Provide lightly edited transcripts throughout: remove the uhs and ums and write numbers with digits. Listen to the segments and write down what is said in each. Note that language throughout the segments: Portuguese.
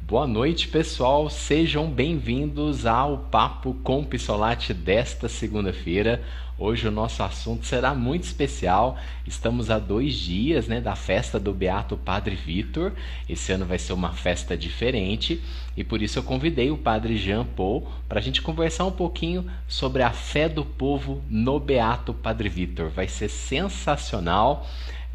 Boa noite, pessoal. Sejam bem-vindos ao Papo com Pissolati desta segunda-feira. Hoje o nosso assunto será muito especial. Estamos a 2 dias, da festa do Beato Padre Vitor. Esse ano vai ser uma festa diferente e por isso eu convidei o Padre Jean Paul para a gente conversar um pouquinho sobre a fé do povo no Beato Padre Vitor. Vai ser sensacional.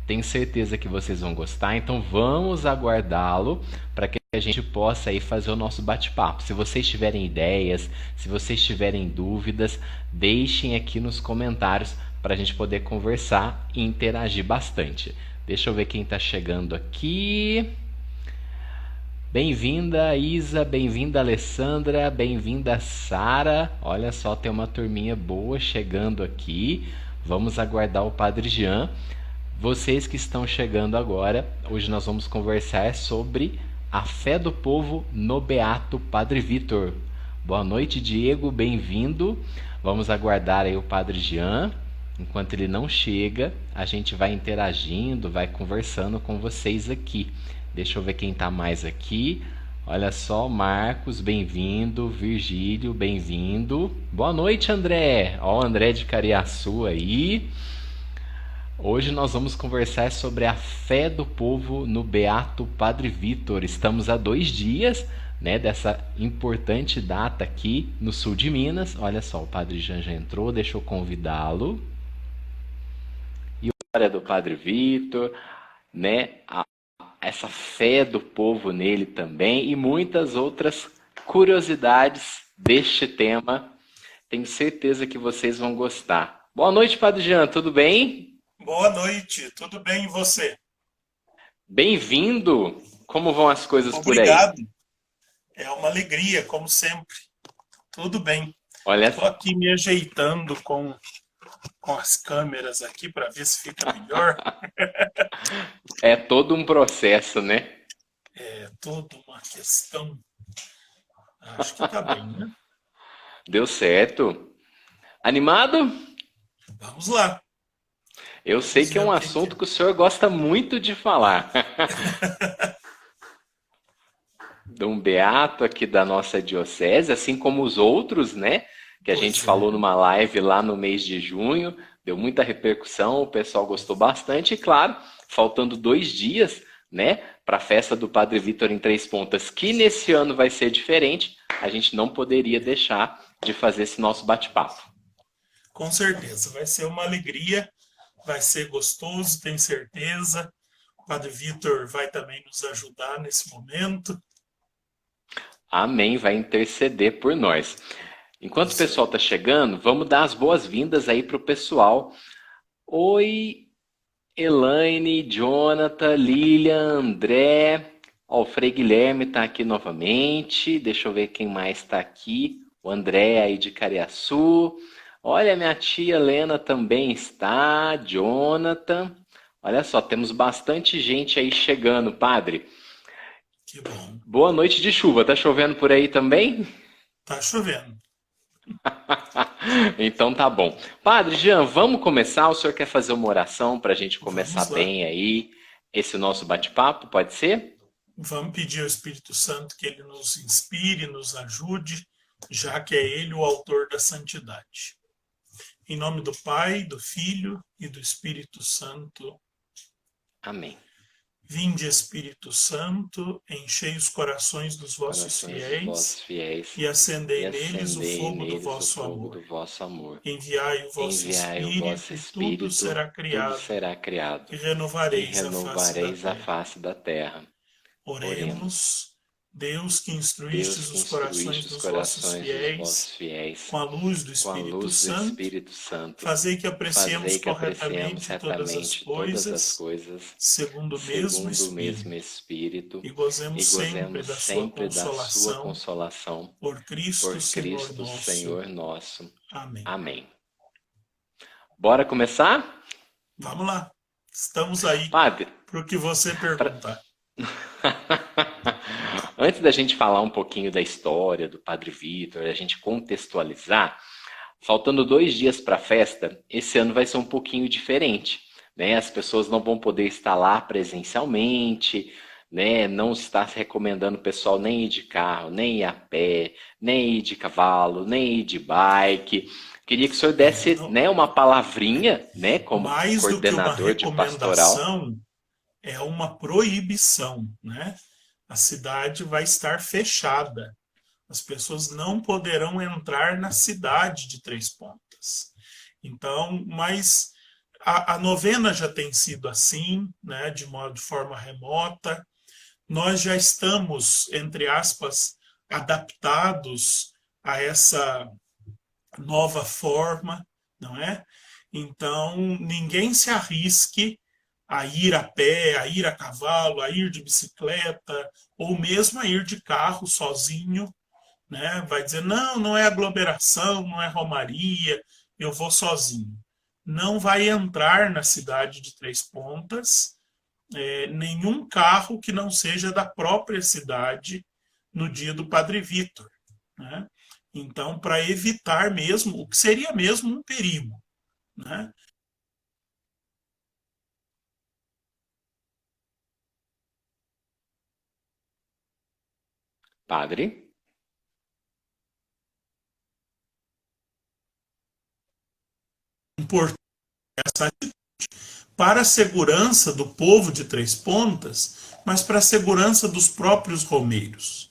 Tenho certeza que vocês vão gostar, então vamos aguardá-lo para que a gente possa aí fazer o nosso bate-papo. Se vocês tiverem ideias, se vocês tiverem dúvidas, deixem aqui nos comentários para a gente poder conversar e interagir bastante. Deixa eu ver quem está chegando aqui. Bem-vinda, Isa, bem-vinda, Alessandra, bem-vinda, Sara. Olha só, tem uma turminha boa chegando aqui. Vamos aguardar o Padre Jean. Vocês que estão chegando agora, hoje nós vamos conversar sobre a fé do povo no Beato Padre Vitor. Boa noite, Diego, bem-vindo. Vamos aguardar aí o Padre Jean. Enquanto ele não chega, a gente vai interagindo, vai conversando com vocês aqui. Deixa eu ver quem está mais aqui. Olha só, Marcos, bem-vindo. Virgílio, bem-vindo. Boa noite, André. Ó, o André de Cariaçu aí. Hoje nós vamos conversar sobre a fé do povo no Beato Padre Vitor. Estamos a 2 dias, dessa importante data aqui no sul de Minas. Olha só, o Padre Jean já entrou, deixa eu convidá-lo. E a história do Padre Vitor, essa fé do povo nele também e muitas outras curiosidades deste tema. Tenho certeza que vocês vão gostar. Boa noite, Padre Jean, tudo bem? Boa noite, tudo bem e você? Bem-vindo! Como vão as coisas por aí? Obrigado, é uma alegria, como sempre. Tudo bem. Olha, Estou aqui me ajeitando com as câmeras aqui para ver se fica melhor. é todo um processo, né? É toda uma questão. Acho que está bem, né? Deu certo. Animado? Vamos lá. Eu sei Vamos que é ver um o que que... assunto que o senhor gosta muito de falar. De um beato aqui da nossa diocese, assim como os outros, que a gente Pois é, falou numa live lá no mês de junho, deu muita repercussão, o pessoal gostou bastante, e claro, faltando 2 dias, para a festa do Padre Vitor em Três Pontas, que nesse ano vai ser diferente, a gente não poderia deixar de fazer esse nosso bate-papo. com certeza. Vai ser uma alegria, vai ser gostoso, tenho certeza. O Padre Vitor vai também nos ajudar nesse momento. Amém, vai interceder por nós. Enquanto o Isso pessoal aí. está chegando, vamos dar as boas-vindas aí para o pessoal. Oi, Elaine, Jonathan, Lilian, André. Ó, o Frei Guilherme está aqui novamente. Deixa eu ver quem mais está aqui. O André aí de Cariaçu. Olha, minha tia Lena também está. Jonathan. Olha só, temos bastante gente aí chegando, padre. Que bom. Boa noite de chuva. Tá chovendo por aí também? Tá chovendo. Então tá bom. Padre Jean, vamos começar? O senhor quer fazer uma oração para a gente começar Vamos lá. bem aí esse nosso bate-papo? Pode ser? Vamos pedir ao Espírito Santo que ele nos inspire, nos ajude, já que é ele o autor da santidade. Em nome do Pai, do Filho e do Espírito Santo. Amém. Vinde, Espírito Santo, enchei os corações dos vossos Corações dos vossos fiéis fiéis e e acendei neles o acendei fogo do neles o vosso fogo amor. do vosso amor. Enviai o vosso Enviai o vosso Espírito e tudo Espírito, será tudo criado será criado, e e renovareis a face da renovareis a terra. face da terra. Oremos. Oremos, Deus que Deus instruístes que os corações instruíste os dos vossos corações dos vossos fiéis fiéis com a luz do com a Espírito luz do Santo, Espírito Santo, fazei que apreciemos fazei que apreciemos corretamente todas as retamente todas as coisas, coisas segundo o mesmo segundo o mesmo Espírito, Espírito e gozemos e sempre gozemos da sua sempre da sua consolação, consolação por Cristo por Senhor Cristo nosso. Senhor nosso. Amém. Amém. Bora começar? Vamos lá, estamos aí Padre, para o que você pra... perguntar. antes da gente falar um pouquinho da história do Padre Vitor, a gente contextualizar, faltando 2 dias para a festa, esse ano vai ser um pouquinho diferente. As pessoas não vão poder estar lá presencialmente, né? Não está se recomendando o pessoal nem ir de carro, nem ir a pé, nem ir de cavalo, nem ir de bike. Queria que o senhor desse, Não, né, uma palavrinha, né, como mais do que uma coordenador de pastoral. recomendação, é uma proibição, né? A cidade vai estar fechada. As pessoas não poderão entrar na cidade de Três Pontas. Então, mas a novena já tem sido assim, né, de forma remota. Nós já estamos, entre aspas, adaptados a essa nova forma, não é? Então, ninguém se arrisque a ir a pé, a ir a cavalo, a ir de bicicleta, ou mesmo a ir de carro sozinho, né? Vai dizer, não, não é aglomeração, não é romaria, eu vou sozinho. Não vai entrar na cidade de Três Pontas nenhum carro que não seja da própria cidade no dia do Padre Vitor, né? Então, para evitar mesmo, o que seria mesmo um perigo, né? Padre? Importante para a segurança do povo de Três Pontas, mas para a segurança dos próprios romeiros,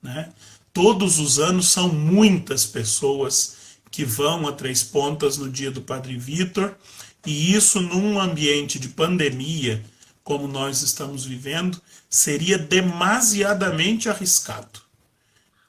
né? Todos os anos são muitas pessoas que vão a Três Pontas no dia do Padre Vitor, e isso num ambiente de pandemia, como nós estamos vivendo, seria demasiadamente arriscado.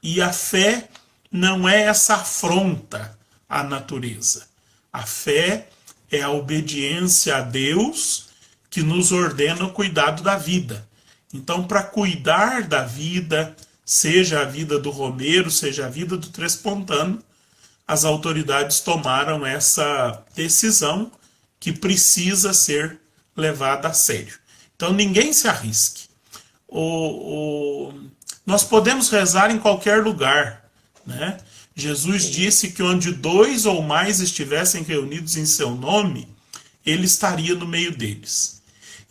E a fé não é essa afronta à natureza. A fé é a obediência a Deus que nos ordena o cuidado da vida. Então, para cuidar da vida, seja a vida do romeiro, seja a vida do trespontano, as autoridades tomaram essa decisão que precisa ser levada a sério. Então, ninguém se arrisque. Nós podemos rezar em qualquer lugar, né? Jesus disse que onde dois ou mais estivessem reunidos em seu nome, ele estaria no meio deles.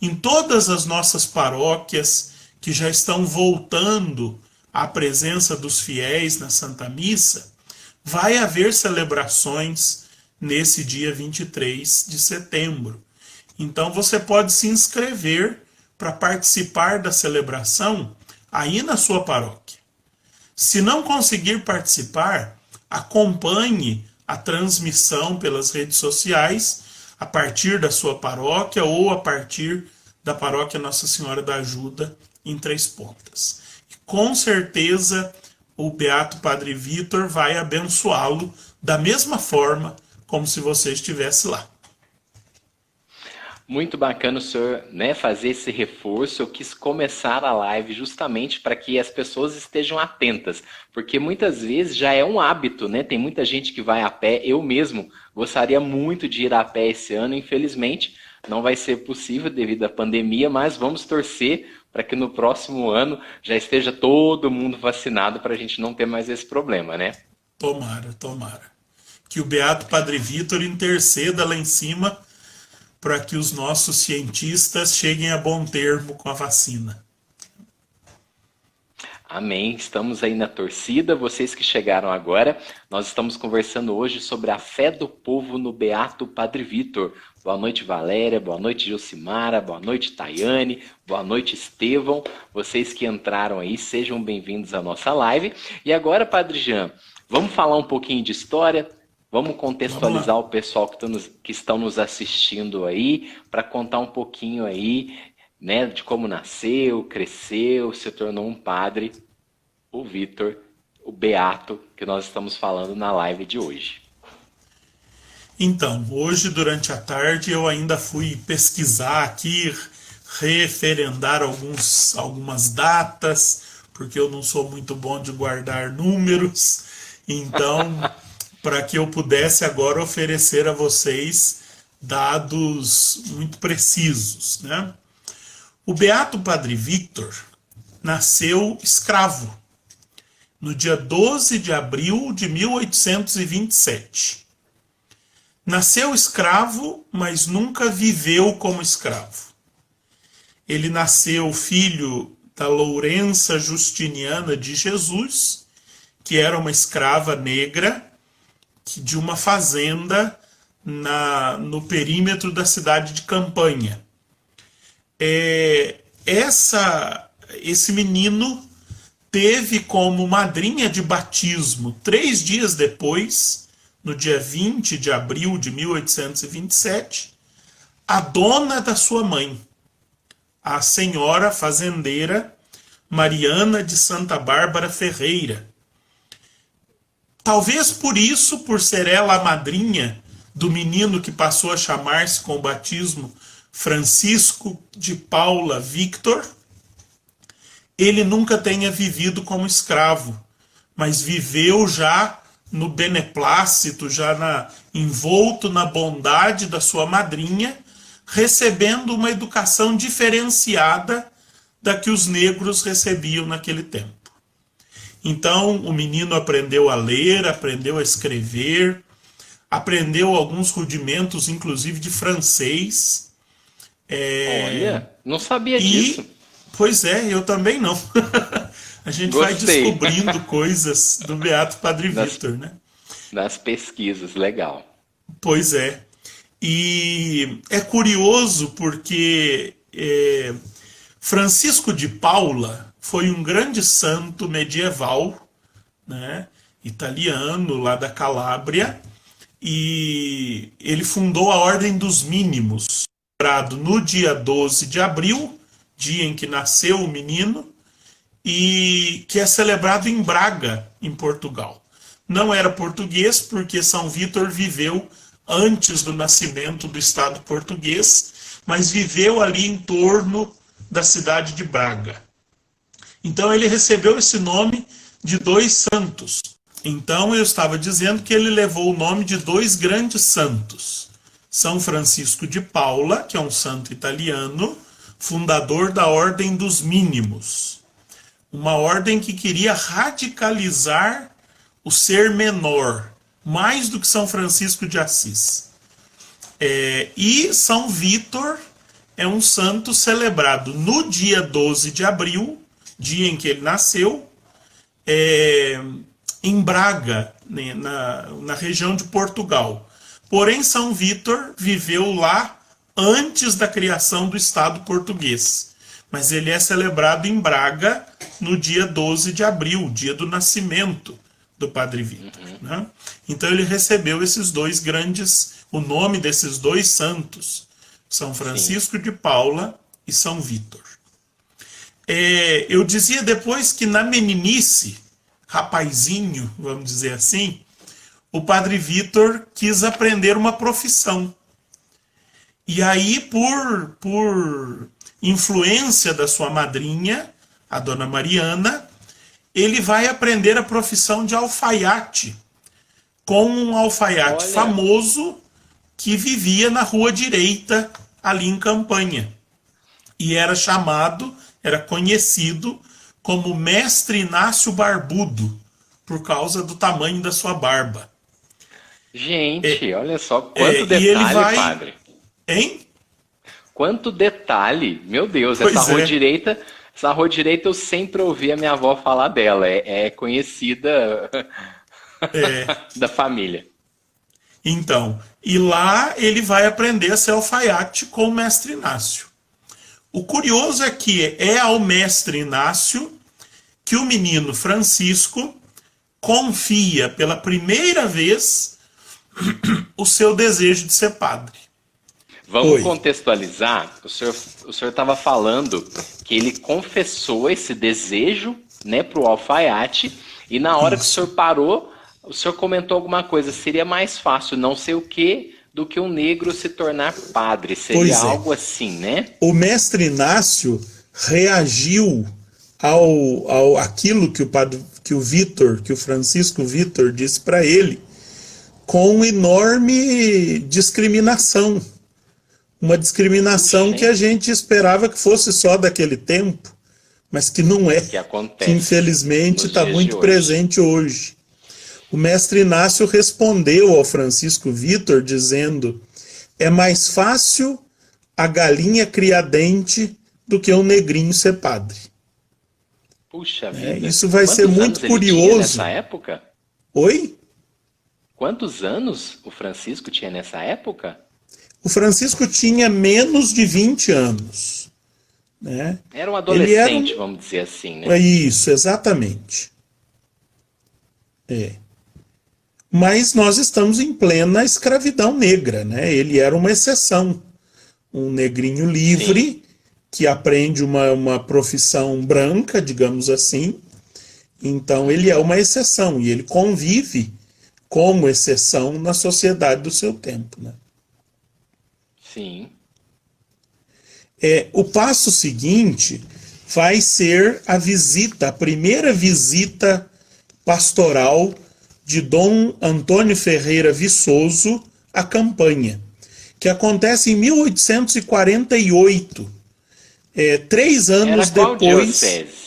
Em todas as nossas paróquias que já estão voltando à presença dos fiéis na Santa Missa, vai haver celebrações nesse dia 23 de setembro. Então você pode se inscrever para participar da celebração aí na sua paróquia. Se não conseguir participar, acompanhe a transmissão pelas redes sociais a partir da sua paróquia ou a partir da paróquia Nossa Senhora da Ajuda em Três Pontas. E com certeza o Beato Padre Vitor vai abençoá-lo da mesma forma como se você estivesse lá. Muito bacana o senhor, né, fazer esse reforço. Eu quis começar a live justamente para que as pessoas estejam atentas, porque muitas vezes já é um hábito, né? Tem muita gente que vai a pé. Eu mesmo gostaria muito de ir a pé esse ano, infelizmente não vai ser possível devido à pandemia, mas vamos torcer para que no próximo ano já esteja todo mundo vacinado para a gente não ter mais esse problema, né? Tomara, tomara. Que o Beato Padre Vitor interceda lá em cima para que os nossos cientistas cheguem a bom termo com a vacina. Amém. Estamos aí na torcida. Vocês que chegaram agora, nós estamos conversando hoje sobre a fé do povo no Beato Padre Vitor. Boa noite, Valéria. Boa noite, Josimara. Boa noite, Tayane. Boa noite, Estevão. Vocês que entraram aí, sejam bem-vindos à nossa live. E agora, Padre Jean, vamos falar um pouquinho de história? Vamos contextualizar o pessoal que estão nos assistindo aí, para contar um pouquinho aí, né, de como nasceu, cresceu, se tornou um padre, o Vitor, o Beato, que nós estamos falando na live de hoje. Então, hoje durante a tarde eu ainda fui pesquisar aqui, referendar algumas datas, porque eu não sou muito bom de guardar números. Então, para que eu pudesse agora oferecer a vocês dados muito precisos, né? O Beato Padre Victor nasceu escravo no dia 12 de abril de 1827. Nasceu escravo, mas nunca viveu como escravo. Ele nasceu filho da Lourença Justiniana de Jesus, que era uma escrava negra de uma fazenda no perímetro da cidade de Campanha. Esse menino teve como madrinha de batismo, 3 dias depois, no dia 20 de abril de 1827, a dona da sua mãe, a senhora fazendeira Mariana de Santa Bárbara Ferreira. Talvez por isso, por ser ela a madrinha do menino que passou a chamar-se com o batismo Francisco de Paula Victor, ele nunca tenha vivido como escravo, mas viveu já no beneplácito, já envolto na bondade da sua madrinha, recebendo uma educação diferenciada da que os negros recebiam naquele tempo. Então, o menino aprendeu a ler, aprendeu a escrever, aprendeu alguns rudimentos, inclusive de francês. Olha, não sabia disso. Pois é, eu também não. A gente vai descobrindo coisas do Beato Padre Vítor, né? Das pesquisas, legal. Pois é. E é curioso porque Francisco de Paula foi um grande santo medieval, né, italiano, lá da Calábria, e ele fundou a Ordem dos Mínimos, no dia 12 de abril, dia em que nasceu o menino, e que é celebrado em Braga, em Portugal. Não era português, porque São Vítor viveu antes do nascimento do Estado português, mas viveu ali em torno da cidade de Braga. Então ele recebeu esse nome de 2 santos. Então eu estava dizendo que ele levou o nome de 2 grandes santos. São Francisco de Paula, que é um santo italiano, fundador da Ordem dos Mínimos. Uma ordem que queria radicalizar o ser menor, mais do que São Francisco de Assis. E São Vítor é um santo celebrado no dia 12 de abril, dia em que ele nasceu, em Braga, né, na região de Portugal. Porém, São Vítor viveu lá antes da criação do Estado português. Mas ele é celebrado em Braga no dia 12 de abril, dia do nascimento do Padre Vítor. Né? Então ele recebeu esses 2 grandes, o nome desses 2 santos, São Francisco de Paula e São Vítor. Eu dizia depois que na meninice, rapazinho, vamos dizer assim, o Padre Vítor quis aprender uma profissão. E aí, por influência da sua madrinha, a Dona Mariana, ele vai aprender a profissão de alfaiate, com um alfaiate famoso que vivia na Rua Direita, ali em Campanha. E era conhecido como Mestre Inácio Barbudo, por causa do tamanho da sua barba. Gente, olha só, quanto detalhe, padre. Hein? Quanto detalhe, meu Deus, essa rua direita eu sempre ouvi a minha avó falar dela, é conhecida da família. Então, e lá ele vai aprender a ser alfaiate com o Mestre Inácio. O curioso é que é ao Mestre Inácio que o menino Francisco confia pela primeira vez o seu desejo de ser padre. Vamos contextualizar. O senhor estava falando que ele confessou esse desejo, né, para o alfaiate, e na hora que o senhor parou, o senhor comentou alguma coisa. Seria mais fácil não sei o quê do que um negro se tornar padre. Seria algo assim, né? O Mestre Inácio reagiu àquilo que o Francisco Vítor disse para ele, com enorme discriminação. Uma discriminação que a gente esperava que fosse só daquele tempo, mas que não é, que infelizmente está muito presente hoje. O Mestre Inácio respondeu ao Francisco Vítor dizendo: é mais fácil a galinha criar dente do que um negrinho ser padre. Puxa né? vida. Isso vai ser Quantos muito anos ele tinha curioso. nessa época? Oi? Quantos anos o Francisco tinha nessa época? O Francisco tinha menos de 20 anos, né? Era um Ele era adolescente, um... vamos dizer assim, É né? isso, exatamente. É. Mas nós estamos em plena escravidão negra, né? Ele era uma exceção, um negrinho Sim. livre que aprende uma profissão branca, digamos assim. Então ele é uma exceção e ele convive como exceção na sociedade do seu tempo, né? Sim. O passo seguinte vai ser a visita, a primeira visita pastoral de Dom Antônio Ferreira Viçoso à campanha, que acontece em 1848, 3 anos Era qual depois. diocese?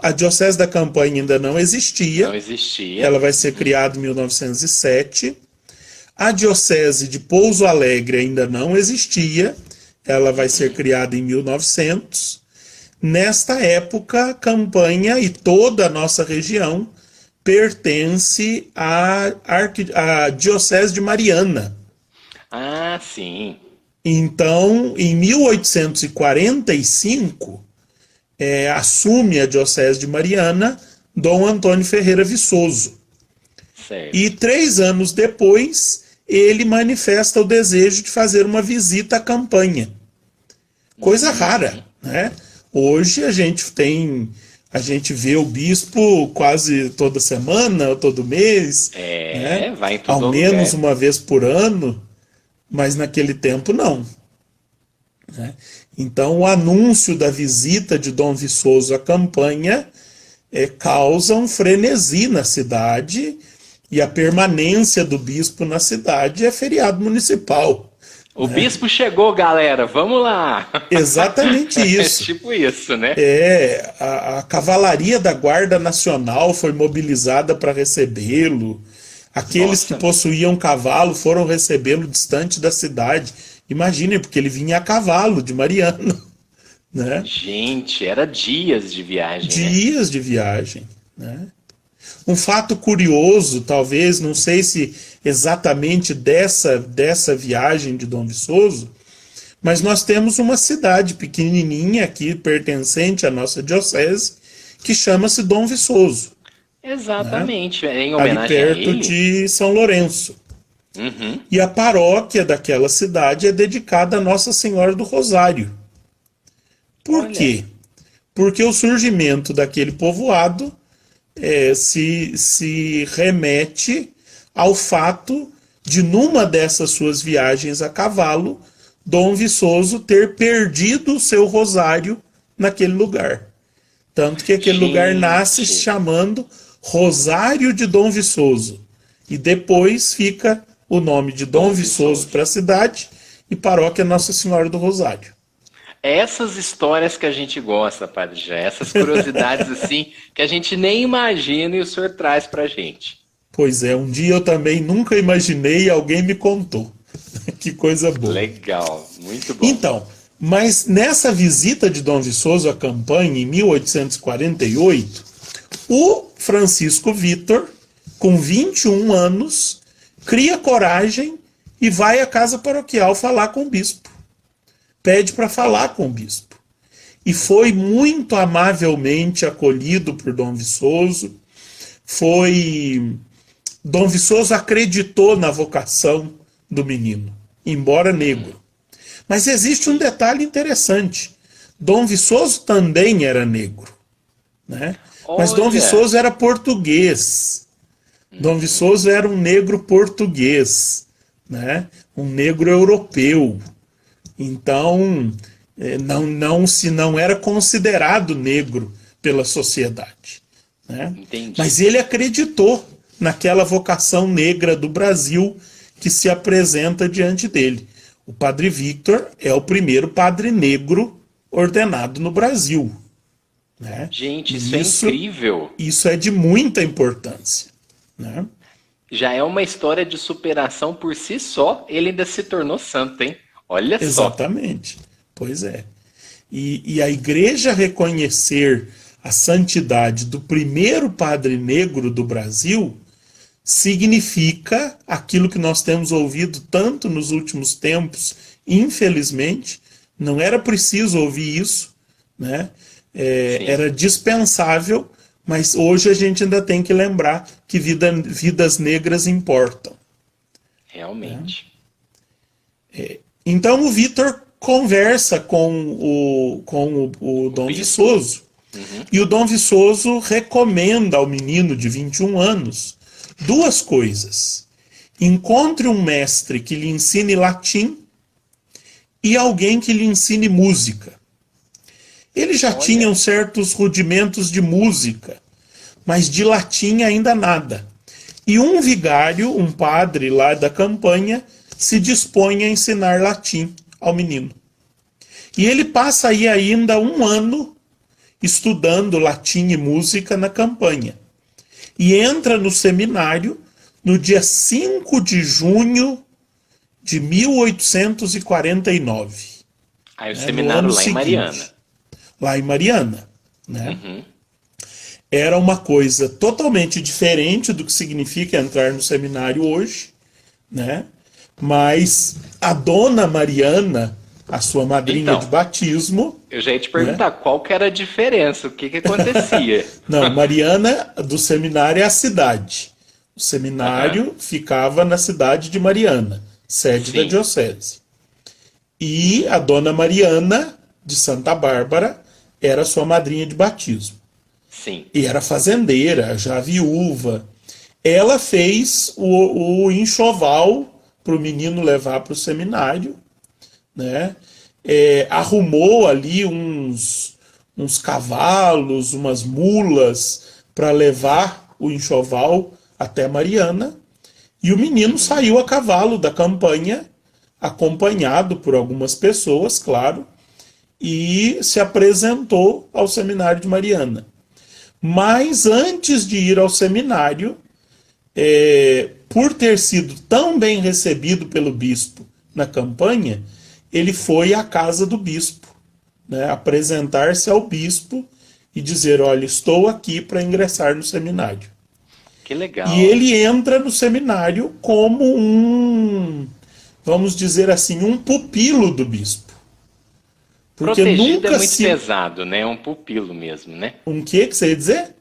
A Diocese da Campanha ainda não existia, Não existia. ela vai ser criada em 1907. A Diocese de Pouso Alegre ainda não existia, ela vai ser criada em 1900. Nesta época, a Campanha e toda a nossa região pertence à Diocese de Mariana. Ah, sim. Então, em 1845, assume a Diocese de Mariana Dom Antônio Ferreira Viçoso. E Certo. 3 anos depois, ele manifesta o desejo de fazer uma visita à campanha. Coisa rara, né? Hoje a gente vê o bispo quase toda semana, todo mês, né? Vai em Ao todo menos lugar. uma vez por ano, mas naquele tempo não, né? Então o anúncio da visita de Dom Viçoso à campanha causa um frenesi na cidade e a permanência do bispo na cidade é feriado municipal. O bispo chegou, galera. Vamos lá. Exatamente É isso. tipo isso, né? A cavalaria da Guarda Nacional foi mobilizada para recebê-lo. Aqueles que Nossa. possuíam cavalo foram recebê-lo distante da cidade. Imaginem, porque ele vinha a cavalo de Mariana, né? Gente, era dias de viagem, né? Dias de viagem, né? Um fato curioso, talvez, não sei se exatamente dessa viagem de Dom Viçoso, mas nós temos uma cidade pequenininha aqui, pertencente à nossa diocese, que chama-se Dom Viçoso, né? Exatamente. Em Ali homenagem a perto ele? de São Lourenço. Uhum. E a paróquia daquela cidade é dedicada a Nossa Senhora do Rosário. Por Olha. quê? Porque o surgimento daquele povoado se remete ao fato de, numa dessas suas viagens a cavalo, Dom Viçoso ter perdido o seu rosário naquele lugar. Tanto que aquele lugar nasce se Gente. chamando Rosário de Dom Viçoso. E depois fica o nome de Dom Dom Viçoso Viçoso. para a cidade e paróquia Nossa Senhora do Rosário. Essas histórias que a gente gosta, Padre Jean, essas curiosidades assim que a gente nem imagina e o senhor traz pra gente. Pois é, um dia eu também nunca imaginei e alguém me contou. Que coisa boa. Legal, muito bom. Então, mas nessa visita de Dom Viçoso à campanha, em 1848, o Francisco Vítor, com 21 anos, cria coragem e vai à casa paroquial falar com o bispo. Pede para falar com o bispo. E foi muito amavelmente acolhido por Dom Viçoso. Dom Viçoso acreditou na vocação do menino, embora negro. Mas existe um detalhe interessante. Dom Viçoso também era negro, né? Mas Dom Olha, Viçoso era português. Dom Viçoso era um negro português, né? Um negro europeu. Então, não era considerado negro pela sociedade, né? entendi. Mas ele acreditou naquela vocação negra do Brasil que se apresenta diante dele. O Padre Víctor é o primeiro padre negro ordenado no Brasil, né? Gente, E isso é incrível. isso é de muita importância, né? Já é uma história de superação por si só, ele ainda se tornou santo, hein? Olha só. Exatamente. Pois é. E a igreja reconhecer a santidade do primeiro padre negro do Brasil significa aquilo que nós temos ouvido tanto nos últimos tempos, infelizmente, não era preciso ouvir isso, né? Era dispensável, mas hoje a gente ainda tem que lembrar que vidas negras importam. Realmente. Então o Vitor conversa com o Dom Viçoso, e o Dom Viçoso recomenda ao menino de 21 anos duas coisas: encontre um mestre que lhe ensine latim e alguém que lhe ensine música. Eles já tinham certos rudimentos de música, mas de latim ainda nada. E um vigário, um padre lá da campanha, se dispõe a ensinar latim ao menino. E ele passa aí ainda um ano estudando latim e música na campanha. E entra no seminário no dia 5 de junho de 1849. Aí o seminário lá em Mariana. Lá em Mariana, né? Era uma coisa totalmente diferente do que significa entrar no seminário hoje, né? Mas a dona Mariana, a sua madrinha de batismo... Eu já ia te perguntar, né? Qual que era a diferença, o que acontecia? Não, Mariana do seminário é a cidade. O seminário ficava na cidade de Mariana, sede da diocese. E a dona Mariana de Santa Bárbara era sua madrinha de batismo. Sim. E era fazendeira, já viúva. Ela fez o enxoval para o menino levar para o seminário, né? Arrumou ali uns cavalos, umas mulas para levar o enxoval até Mariana, e o menino saiu a cavalo da campanha, acompanhado por algumas pessoas, claro, e se apresentou ao seminário de Mariana. Mas antes de ir ao seminário, por ter sido tão bem recebido pelo bispo na campanha, ele foi à casa do bispo, né, apresentar-se ao bispo e dizer: olha, estou aqui para ingressar no seminário. Que legal. E ele entra no seminário como vamos dizer assim, um pupilo do bispo. Porque protegido é muito pesado, né? É um pupilo mesmo, né? Um que você ia dizer?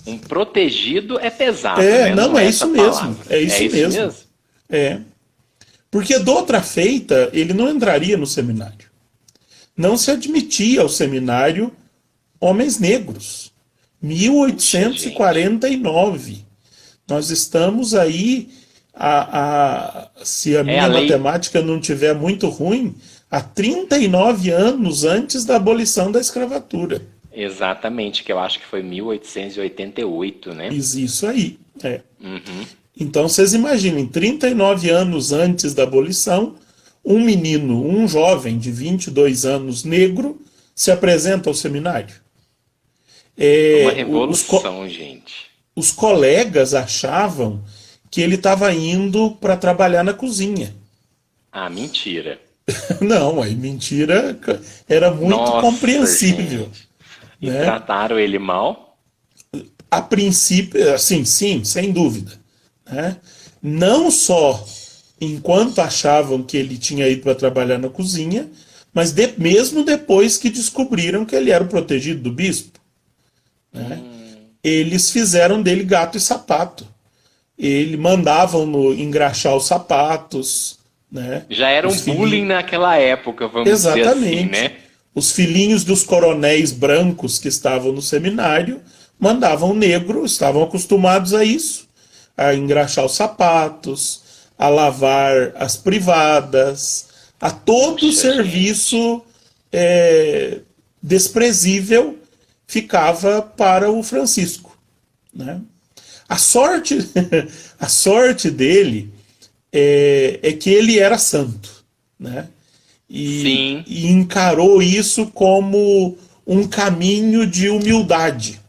Um protegido é pesado, né? Não é isso mesmo. É isso mesmo. Porque de outra feita, ele não entraria no seminário. Não se admitia ao seminário homens negros. 1849. Nós estamos aí, se a minha matemática não tiver muito ruim, há 39 anos antes da abolição da escravatura. Exatamente, que eu acho que foi 1888, né? Isso aí, Então, vocês imaginem, 39 anos antes da abolição, um menino, um jovem de 22 anos, negro, se apresenta ao seminário. Uma revolução, gente. Os colegas achavam que ele estava indo para trabalhar na cozinha. Ah, mentira. Não, aí mentira era muito compreensível. E trataram ele mal? A princípio, sim, sem dúvida. Né? Não só enquanto achavam que ele tinha ido para trabalhar na cozinha, mas mesmo depois que descobriram que ele era o protegido do bispo. Né? Eles fizeram dele gato e sapato. Mandavam engraxar os sapatos. Né? Já era um bullying naquela época, vamos dizer assim, né? Os filhinhos dos coronéis brancos que estavam no seminário mandavam negro, estavam acostumados a isso, a engraxar os sapatos, a lavar as privadas, a todo o serviço desprezível ficava para o Francisco. Né? A sorte dele é que ele era santo, né? E encarou isso como um caminho de humildade.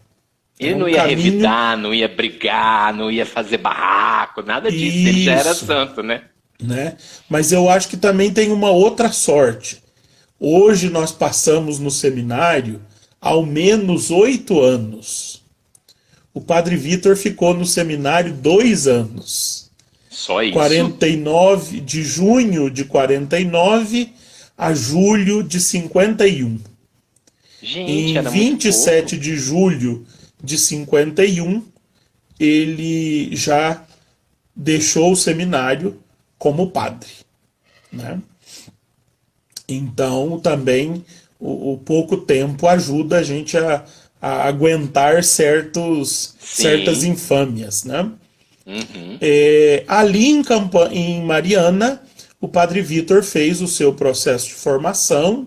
Ele não ia revidar, não ia brigar, não ia fazer barraco, nada disso. Ele já era santo, né? Mas eu acho que também tem uma outra sorte. Hoje nós passamos no seminário ao menos 8 anos. O Padre Vitor ficou no seminário 2 anos. Só isso? 49, de junho de 49 a julho de 51. Gente, Em era 27 de julho de 51, ele já deixou o seminário como padre, né? Então, também, o pouco tempo ajuda a gente a aguentar certas infâmias, né? Uhum. Ali em Mariana, o Padre Vitor fez o seu processo de formação,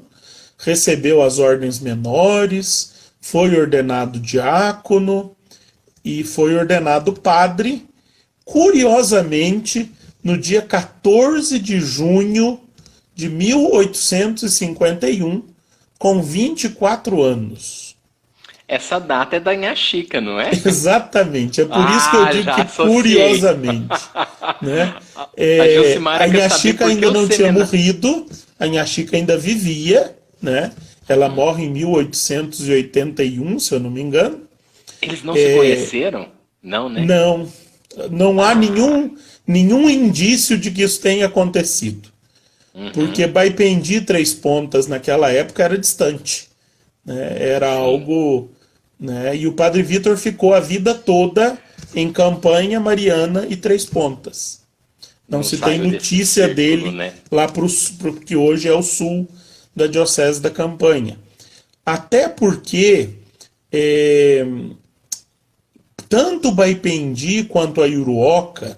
recebeu as ordens menores, foi ordenado diácono e foi ordenado padre, curiosamente, no dia 14 de junho de 1851, com 24 anos. Essa data é da Inha Chica, não é? Exatamente, é por isso que eu digo que associei. curiosamente. Né? A Jucimara A quer Inha saber Chica por que ainda o não tinha seminário... morrido, a Inha Chica ainda vivia, né? Ela morre em 1881, se eu não me engano. Eles não se conheceram? Não, né? Não há nenhum indício de que isso tenha acontecido. Porque Baipendi e Três Pontas naquela época era distante, né? Era algo, né? E o Padre Vitor ficou a vida toda em Campanha, Mariana e Três Pontas. Não se tem notícia dele, né? Lá para o que hoje é o sul da Diocese da Campanha. Até porque tanto Baipendi quanto a Iuruoca,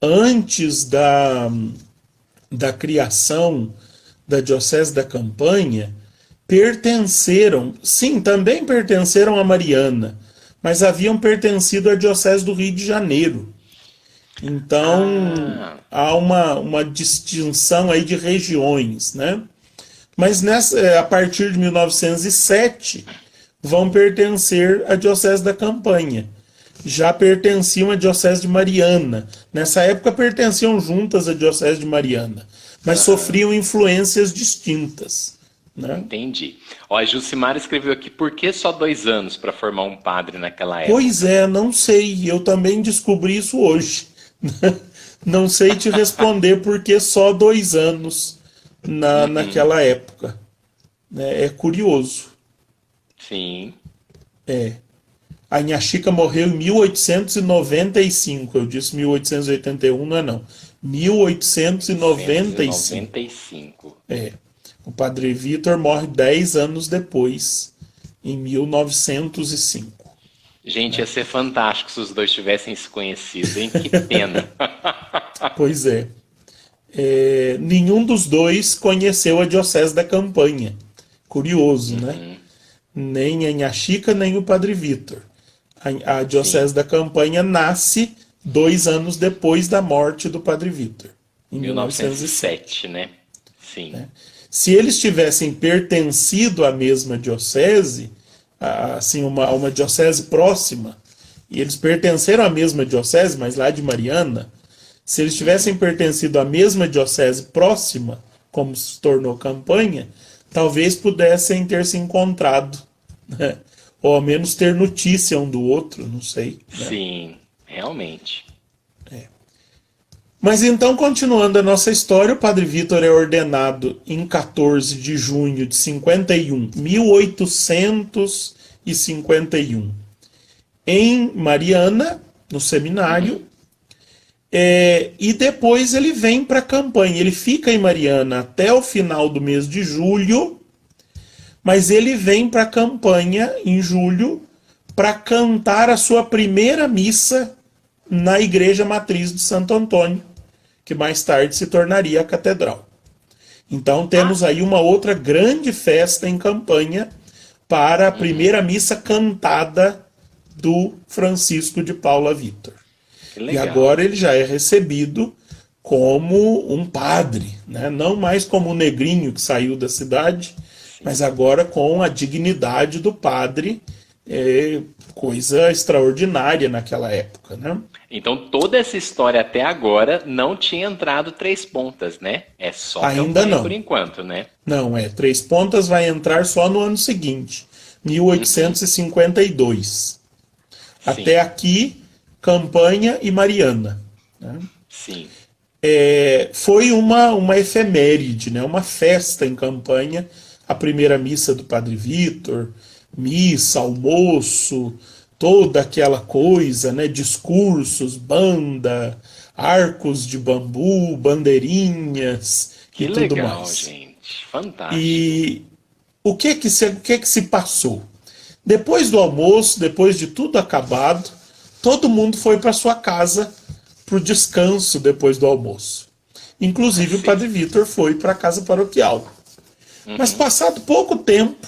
antes da criação da Diocese da Campanha, também pertenceram a Mariana, mas haviam pertencido à Diocese do Rio de Janeiro. Então, há uma distinção aí de regiões, né? Mas a partir de 1907, vão pertencer à Diocese da Campanha. Já pertenciam à Diocese de Mariana. Nessa época pertenciam juntas à Diocese de Mariana, mas sofriam influências distintas, né? Entendi. Ó, a Jucimara escreveu aqui, por que só 2 anos para formar um padre naquela época? Pois é, não sei. Eu também descobri isso hoje. Não sei te responder por que só 2 anos naquela época. É curioso. Sim. A Inha Chica morreu em 1895. Eu disse 1881, não é não. 1895. O Padre Vitor morre 10 anos depois, em 1905. Gente, ia ser fantástico se os dois tivessem se conhecido, hein? Que pena. Pois é. Nenhum dos dois conheceu a Diocese da Campanha. Curioso, né? Nem a Inha Chica, nem o Padre Vitor. A Diocese da Campanha nasce 2 anos depois da morte do Padre Vitor, em 1907, né? Sim. Se eles tivessem pertencido à mesma diocese, assim, uma diocese próxima, e eles pertenceram à mesma diocese, mas lá de Mariana, se eles tivessem pertencido à mesma diocese próxima, como se tornou Campanha, talvez pudessem ter se encontrado, né? Ou ao menos ter notícia um do outro, não sei, né? Sim, realmente. Mas então, continuando a nossa história, o Padre Vitor é ordenado em 14 de junho de 1851, em Mariana, no seminário, e depois ele vem para a Campanha. Ele fica em Mariana até o final do mês de julho, mas ele vem para a Campanha em julho para cantar a sua primeira missa na Igreja Matriz de Santo Antônio, que mais tarde se tornaria a catedral. Então temos aí uma outra grande festa em Campanha para a primeira missa cantada do Francisco de Paula Vitor. E agora ele já é recebido como um padre, né? Não mais como um negrinho que saiu da cidade, mas agora com a dignidade do padre, coisa extraordinária naquela época, né? Então toda essa história até agora não tinha entrado Três Pontas, né? É só Ainda campanha não. por enquanto, né? Não, Três Pontas vai entrar só no ano seguinte, 1852. Sim, Até aqui, Campanha e Mariana, né? sim. Foi uma efeméride, né? Uma festa em Campanha, a primeira missa do Padre Vitor, missa, almoço, toda aquela coisa, né? Discursos, banda, arcos de bambu, bandeirinhas e Que tudo legal, mais. gente. Fantástico. E o que que se passou? Depois do almoço, depois de tudo acabado, todo mundo foi para sua casa para o descanso depois do almoço. Inclusive o Sim. Padre Vitor foi para a casa paroquial. Mas Uhum, passado pouco tempo,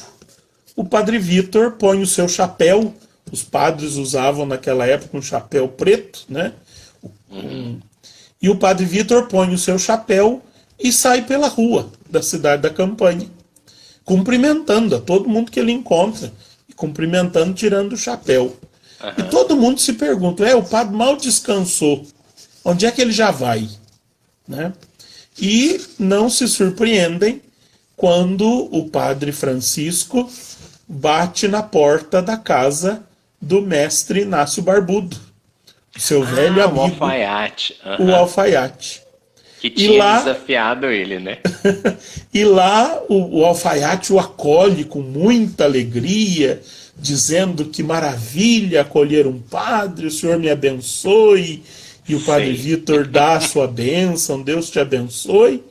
o Padre Vitor põe o seu chapéu. Os padres usavam naquela época um chapéu preto, né? uhum. E o Padre Vitor põe o seu chapéu e sai pela rua da cidade da Campanha, cumprimentando a todo mundo que ele encontra, e cumprimentando, tirando o chapéu. E Aham. todo mundo se pergunta: o padre mal descansou, onde é que ele já vai? Né? E não se surpreendem quando o Padre Francisco bate na porta da casa do mestre Inácio Barbudo, seu velho Ah, o amigo, alfaiate. o Aham. alfaiate. Que E tinha lá desafiado ele, né? E lá o alfaiate o acolhe com muita alegria, dizendo que maravilha acolher um padre, o Senhor me abençoe. E o Padre Sei. Vitor dá a sua bênção, Deus te abençoe.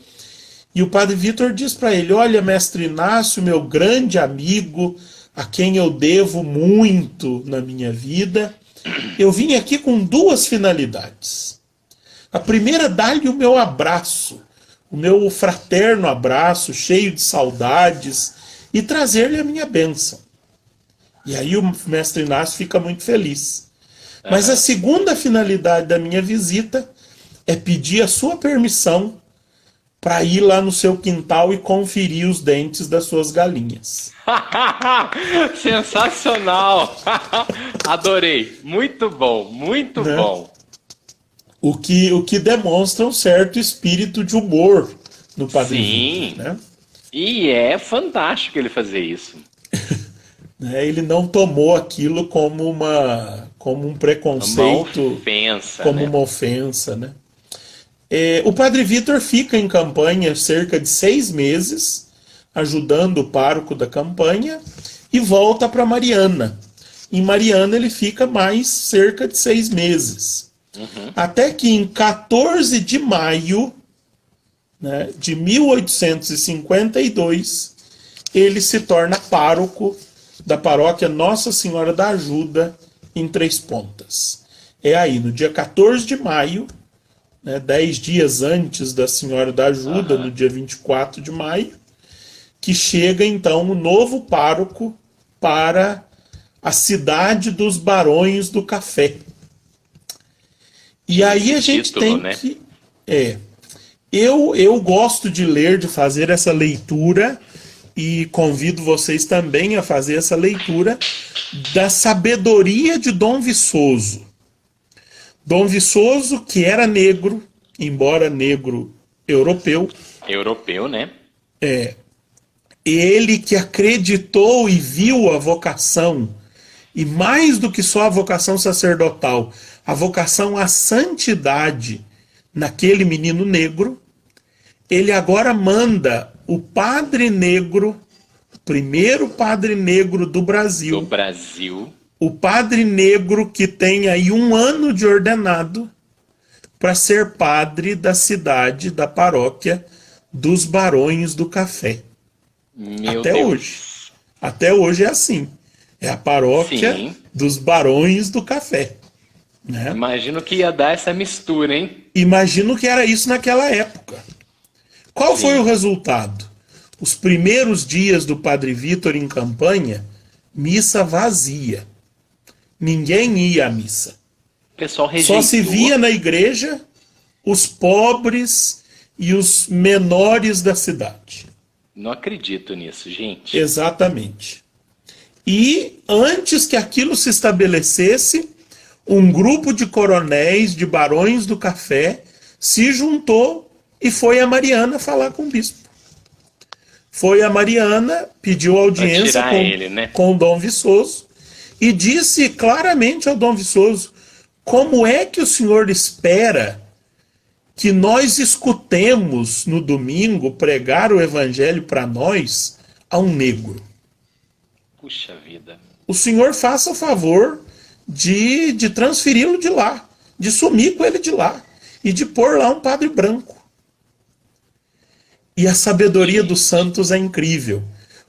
E o Padre Vitor diz para ele: olha, mestre Inácio, meu grande amigo, a quem eu devo muito na minha vida, eu vim aqui com duas finalidades. A primeira, dar-lhe o meu abraço, o meu fraterno abraço, cheio de saudades, e trazer-lhe a minha bênção. E aí o mestre Inácio fica muito feliz. Mas a Aham. segunda finalidade da minha visita é pedir a sua permissão para ir lá no seu quintal e conferir os dentes das suas galinhas. Sensacional! Adorei. Muito bom, muito Né? bom. O que demonstra um certo espírito de humor no Padre Vitor. Sim. Né? E é fantástico ele fazer isso. Né? Ele não tomou aquilo como um Uma preconceito, ofensa, como né? uma ofensa. Né? O Padre Vitor fica em Campanha cerca de 6 meses, ajudando o pároco da Campanha, e volta para Mariana. Em Mariana ele fica mais cerca de 6 meses. Uhum. Até que em 14 de maio, né, de 1852, ele se torna pároco da paróquia Nossa Senhora da Ajuda, em Três Pontas. É aí, no dia 14 de maio, né, 10 dias antes da Senhora da Ajuda, no Aham. dia 24 de maio, que chega então o novo pároco para a cidade dos Barões do Café. E Tinha aí esse a gente título, tem né? que. Eu gosto de ler, de fazer essa leitura, e convido vocês também a fazer essa leitura da sabedoria de Dom Viçoso. Dom Viçoso, que era negro, embora negro europeu, Europeu, né? ele que acreditou e viu a vocação, e mais do que só a vocação sacerdotal, a vocação à santidade naquele menino negro, ele agora manda o padre negro, o primeiro padre negro do Do Brasil, Brasil. o padre negro que tem aí 1 ano de ordenado, para ser padre da cidade, da paróquia dos Barões do Café. Meu Até hoje. Deus. Até hoje é assim. É a paróquia Sim. dos Barões do Café. Né? Imagino que ia dar essa mistura, hein? Imagino que era isso naquela época. Qual foi o Sim. resultado? Os primeiros dias do Padre Vitor em Campanha, missa vazia. Ninguém ia à missa. O pessoal Só se via rejeitou. na igreja os pobres e os menores da cidade. Não acredito nisso, gente. Exatamente. E antes que aquilo se estabelecesse, um grupo de coronéis, de barões do café, se juntou e foi a Mariana falar com o bispo. Foi a Mariana, pediu audiência com o Dom Viçoso e disse claramente ao Dom Viçoso: como é que o senhor espera que nós escutemos no domingo pregar o evangelho para nós a um negro? Puxa vida. O senhor faça o favor de transferi-lo de lá, de sumir com ele de lá e de pôr lá um padre branco. E a sabedoria dos santos é incrível,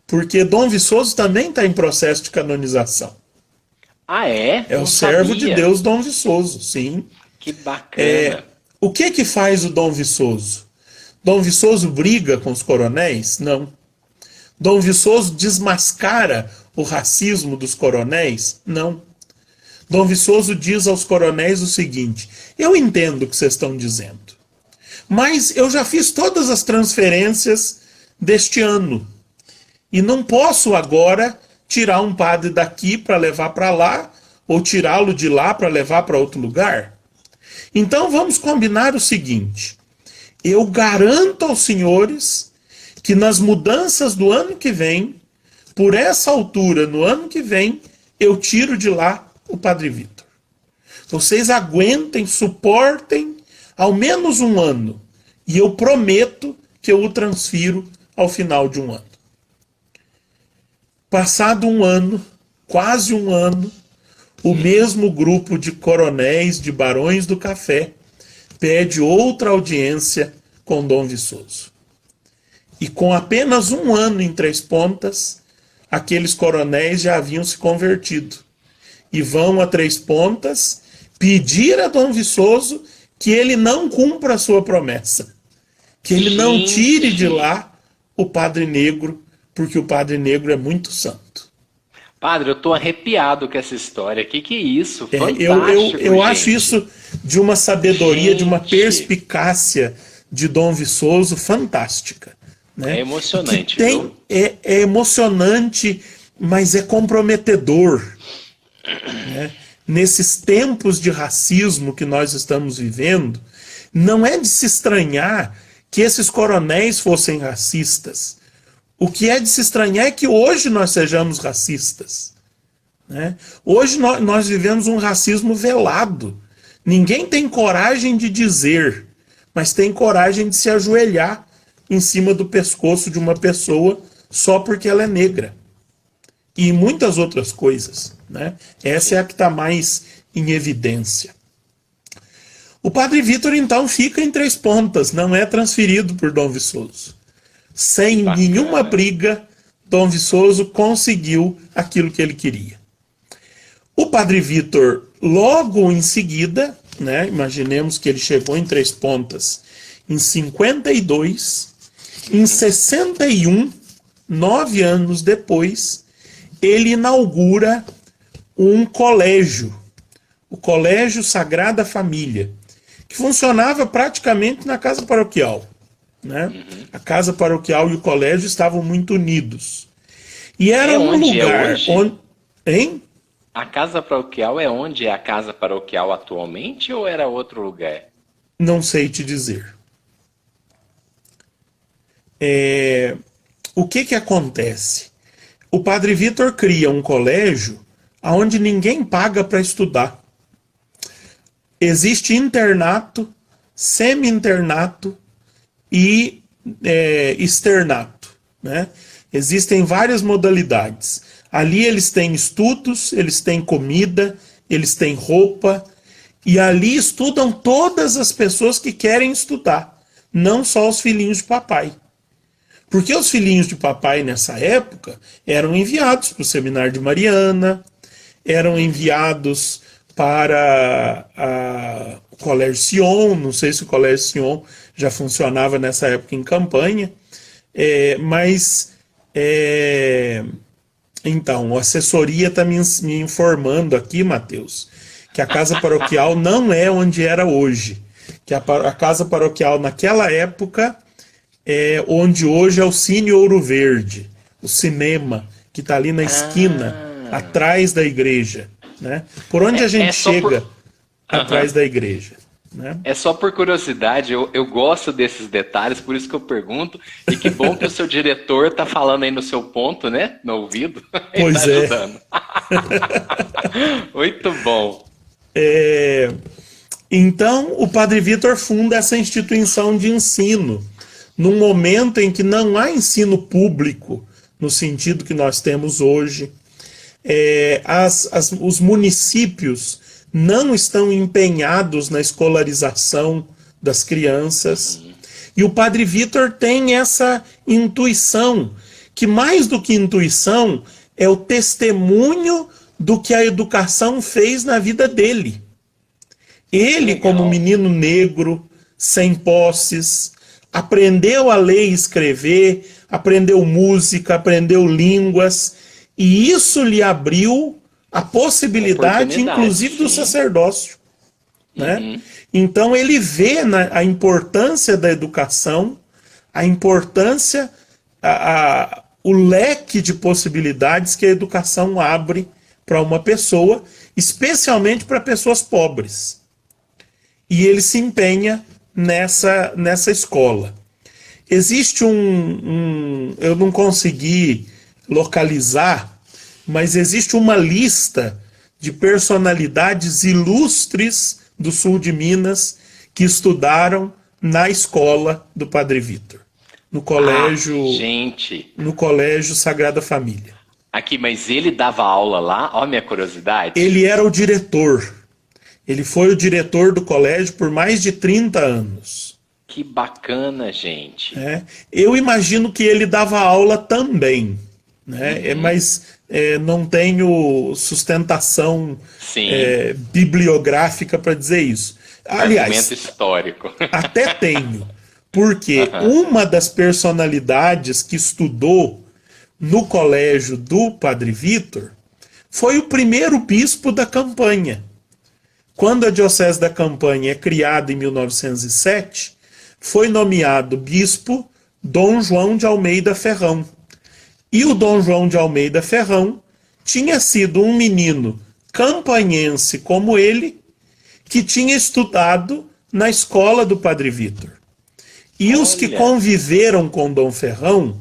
porque Dom Viçoso também está em processo de canonização. Ah, é? É o servo de Deus Dom Viçoso, sim. Que bacana. O que faz o Dom Viçoso? Dom Viçoso briga com os coronéis? Não. Dom Viçoso desmascara o racismo dos coronéis? Não. Dom Viçoso diz aos coronéis o seguinte: eu entendo o que vocês estão dizendo, mas eu já fiz todas as transferências deste ano e não posso agora tirar um padre daqui para levar para lá ou tirá-lo de lá para levar para outro lugar. Então vamos combinar o seguinte: eu garanto aos senhores que nas mudanças do ano que vem, por essa altura, no ano que vem, eu tiro de lá o Padre Vitor. Vocês aguentem, suportem ao menos um ano, e eu prometo que eu o transfiro ao final de um ano. Passado um ano, quase um ano, o mesmo grupo de coronéis, de barões do café, pede outra audiência com Dom Viçoso. E com apenas um ano em Três Pontas, aqueles coronéis já haviam se convertido. E vão a Três Pontas pedir a Dom Viçoso que ele não cumpra a sua promessa. Que ele não tire de lá o Padre Negro, porque o Padre Negro é muito santo. Padre, eu tô arrepiado com essa história. Que é isso? Fantástico, eu acho isso de uma sabedoria, de uma perspicácia de Dom Viçoso fantástica. Né? É emocionante. É emocionante, mas é comprometedor. Né? Nesses tempos de racismo que nós estamos vivendo, não é de se estranhar que esses coronéis fossem racistas. O que é de se estranhar é que hoje nós sejamos racistas. Né? Hoje nós vivemos um racismo velado. Ninguém tem coragem de dizer, mas tem coragem de se ajoelhar em cima do pescoço de uma pessoa só porque ela é negra. E muitas outras coisas. Né? Essa é a que está mais em evidência. O Padre Vitor, então, fica em Três Pontas, não é transferido por Dom Viçoso. Sem nenhuma briga, Dom Viçoso conseguiu aquilo que ele queria. O Padre Vitor, logo em seguida, né, imaginemos que ele chegou em Três Pontas em 52, em 61, 9 anos depois, ele inaugura um colégio, o Colégio Sagrada Família, que funcionava praticamente na casa paroquial. Né? A casa paroquial e o colégio estavam muito unidos. E era um lugar onde... Hein? A casa paroquial é onde é a casa paroquial atualmente ou era outro lugar? Não sei te dizer. O que acontece? O Padre Vitor cria um colégio onde ninguém paga para estudar. Existe internato, semi-internato e externato. Né? Existem várias modalidades. Ali eles têm estudos, eles têm comida, eles têm roupa, e ali estudam todas as pessoas que querem estudar, não só os filhinhos de papai. Porque os filhinhos de papai nessa época eram enviados para o Seminário de Mariana, eram enviados para o Colégio Sion, não sei se o Colégio Sion já funcionava nessa época em Campanha, então, a assessoria está me informando aqui, Mateus, que a casa paroquial não é onde era hoje, que a casa paroquial naquela época é onde hoje é o Cine Ouro Verde, o cinema, que está ali na esquina, atrás da igreja. né? Por onde a gente chega atrás Aham. da igreja, né? É só por curiosidade, eu gosto desses detalhes, por isso que eu pergunto. E que bom que o seu diretor tá falando aí no seu ponto, né? No ouvido. Ele tá Pois é. ajudando. Muito bom. Então, o Padre Vitor funda essa instituição de ensino, num momento em que não há ensino público, no sentido que nós temos hoje. Os municípios não estão empenhados na escolarização das crianças. E o Padre Vitor tem essa intuição, que mais do que intuição, é o testemunho do que a educação fez na vida dele. Ele, como Legal. menino negro, sem posses, aprendeu a ler e escrever, aprendeu música, aprendeu línguas, e isso lhe abriu a possibilidade, Oportunidade, inclusive, do sim. sacerdócio, né? Então ele vê a importância da educação, a importância, o leque de possibilidades que a educação abre para uma pessoa, especialmente para pessoas pobres. E ele se empenha nessa escola. Existe eu não consegui localizar, mas existe uma lista de personalidades ilustres do sul de Minas que estudaram na escola do Padre Vitor, Ah, gente. no colégio Sagrada Família. Aqui, mas ele dava aula lá? Ó, minha curiosidade. Ele era o diretor. Ele foi o diretor do colégio por mais de 30 anos. Que bacana, gente. Né? Eu imagino que ele dava aula também, né? Mas não tenho sustentação Sim, bibliográfica para dizer isso. argumento Aliás, histórico. até tenho, porque Aham. uma das personalidades que estudou no colégio do Padre Vitor foi o primeiro bispo da Campanha. Quando a Diocese da Campanha é criada em 1907, foi nomeado bispo Dom João de Almeida Ferrão. E o Dom João de Almeida Ferrão tinha sido um menino campanhense como ele, que tinha estudado na escola do Padre Vitor. E os que Olha, conviveram com Dom Ferrão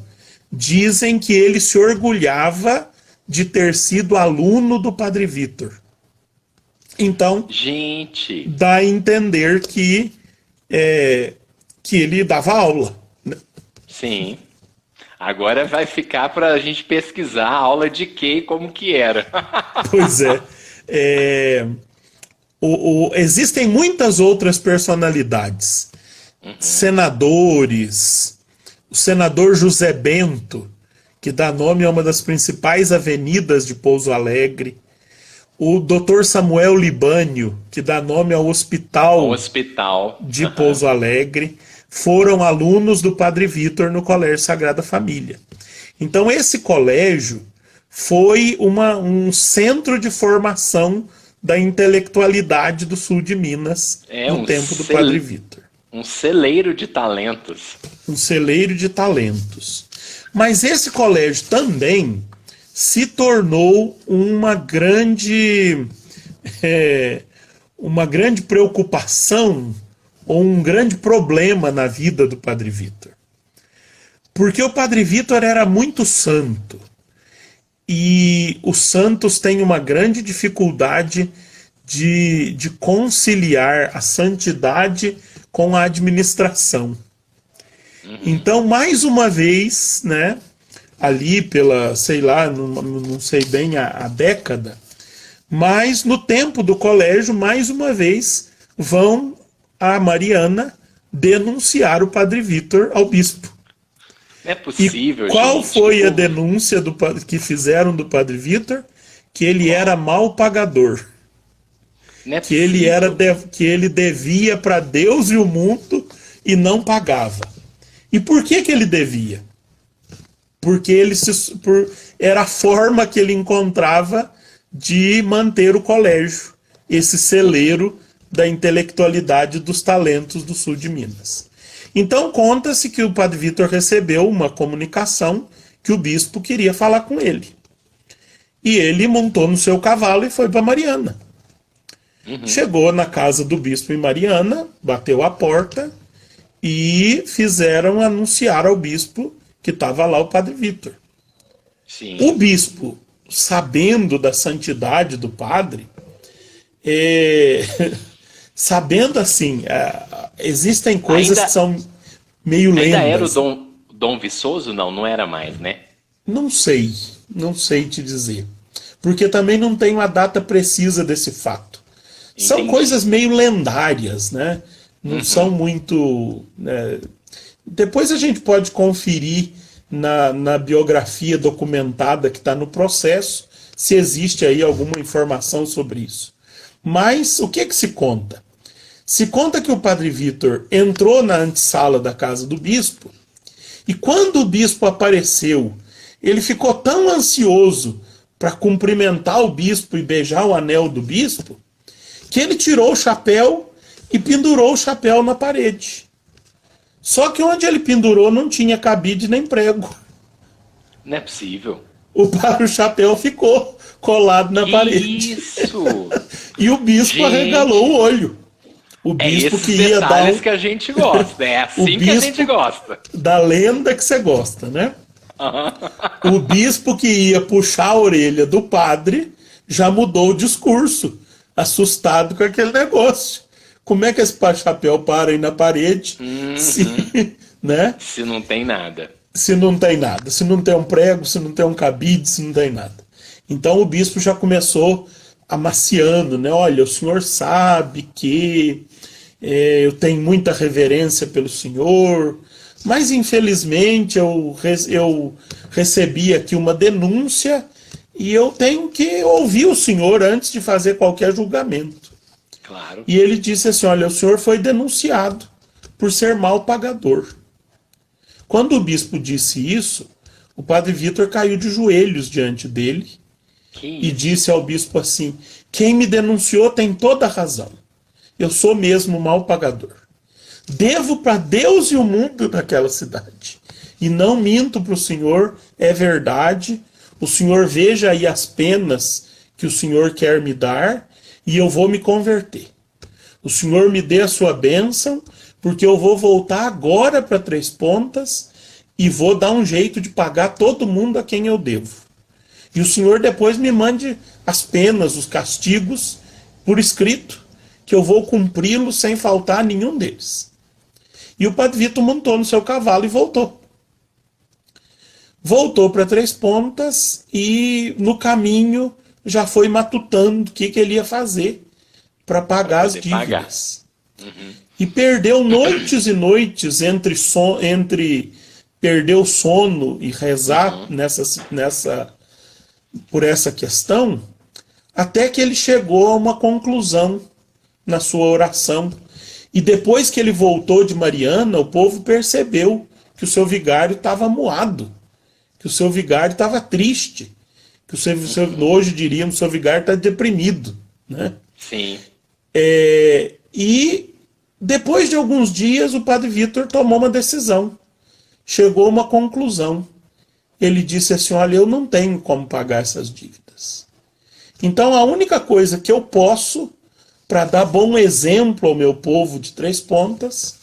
dizem que ele se orgulhava de ter sido aluno do Padre Vitor. Então, gente. dá a entender que ele dava aula. Né? Sim. Agora vai ficar para a gente pesquisar a aula de quê e como que era. Pois é. Existem muitas outras personalidades. Senadores. O senador José Bento, que dá nome a uma das principais avenidas de Pouso Alegre. O Dr. Samuel Libânio, que dá nome ao O hospital hospital. de Pouso Alegre, foram alunos do Padre Vitor no Colégio Sagrada Família. Então esse colégio foi um centro de formação da intelectualidade do sul de Minas É no tempo do Padre Vitor. um celeiro de talentos. Um celeiro de talentos. Mas esse colégio também se tornou uma grande preocupação ou um grande problema na vida do Padre Vitor. Porque o Padre Vitor era muito santo. E os santos têm uma grande dificuldade de conciliar a santidade com a administração. Então, mais uma vez, né, ali pela, sei lá, não sei bem a década, mas no tempo do colégio, mais uma vez, vão a Mariana denunciar o Padre Vitor ao bispo. Não é E possível, qual gente. foi a denúncia que fizeram do Padre Vitor? Que ele era mal pagador. Não é Que ele possível. devia para Deus e o mundo e não pagava. E por que ele devia? Porque era a forma que ele encontrava de manter o colégio, esse celeiro da intelectualidade dos talentos do sul de Minas. Então conta-se que o Padre Vitor recebeu uma comunicação que o bispo queria falar com ele. E ele montou no seu cavalo e foi para Mariana. Chegou na casa do bispo em Mariana, bateu a porta e fizeram anunciar ao bispo que estava lá o padre Vítor. Sim. O bispo, sabendo da santidade do padre, sabendo assim, existem coisas Ainda- que são meio Ainda era o lendas. Dom Viçoso? Não, não era mais, né? Não sei, não sei te dizer. Porque também não tenho a data precisa desse fato. São Entendi. coisas meio lendárias, né? Não são muito, né? Depois a gente pode conferir na biografia documentada que está no processo, se existe aí alguma informação sobre isso. Mas o que se conta? Se conta que o padre Vítor entrou na antessala da casa do bispo, e quando o bispo apareceu, ele ficou tão ansioso para cumprimentar o bispo e beijar o anel do bispo, que ele tirou o chapéu e pendurou o chapéu na parede. Só que onde ele pendurou não tinha cabide nem prego. Não é possível. O chapéu ficou colado na Que parede. isso! E o bispo Gente. arregalou o olho. O É bispo esses que ia dar detalhes que a gente gosta. É assim que a bispo- gente gosta. da lenda que você gosta, né? O bispo que ia puxar a orelha do padre já mudou o discurso, assustado com aquele negócio. Como é que esse chapéu para aí na parede se, né? Se não tem nada. Se não tem nada, se não tem um prego, se não tem um cabide, se não tem nada. Então o bispo já começou amaciando, né? Olha, o senhor sabe que eu tenho muita reverência pelo senhor, mas infelizmente eu recebi aqui uma denúncia e eu tenho que ouvir o senhor antes de fazer qualquer julgamento. Claro. E ele disse assim, olha, o senhor foi denunciado por ser mal pagador. Quando o bispo disse isso, o padre Vítor caiu de joelhos diante dele Que e isso? disse ao bispo assim, quem me denunciou tem toda a razão. Eu sou mesmo mal pagador. Devo para Deus e o mundo daquela cidade. E não minto para o senhor, é verdade. O senhor veja aí as penas que o senhor quer me dar e eu vou me converter. O senhor me dê a sua bênção, porque eu vou voltar agora para Três Pontas e vou dar um jeito de pagar todo mundo a quem eu devo. E o senhor depois me mande as penas, os castigos, por escrito, que eu vou cumpri-los sem faltar a nenhum deles. E o padre Vítor montou no seu cavalo e voltou. Voltou para Três Pontas e no caminho já foi matutando o que ele ia fazer para pagar as poder pagar. dívidas. E perdeu noites e noites entre perder o sono e rezar por essa questão, até que ele chegou a uma conclusão na sua oração. E depois que ele voltou de Mariana, o povo percebeu que o seu vigário estava moado, que o seu vigário estava triste, que hoje diríamos, o seu vigário está deprimido, né? Sim. E depois de alguns dias, o padre Vítor tomou uma decisão, chegou a uma conclusão. Ele disse assim, olha, eu não tenho como pagar essas dívidas. Então a única coisa que eu posso, para dar bom exemplo ao meu povo de Três Pontas,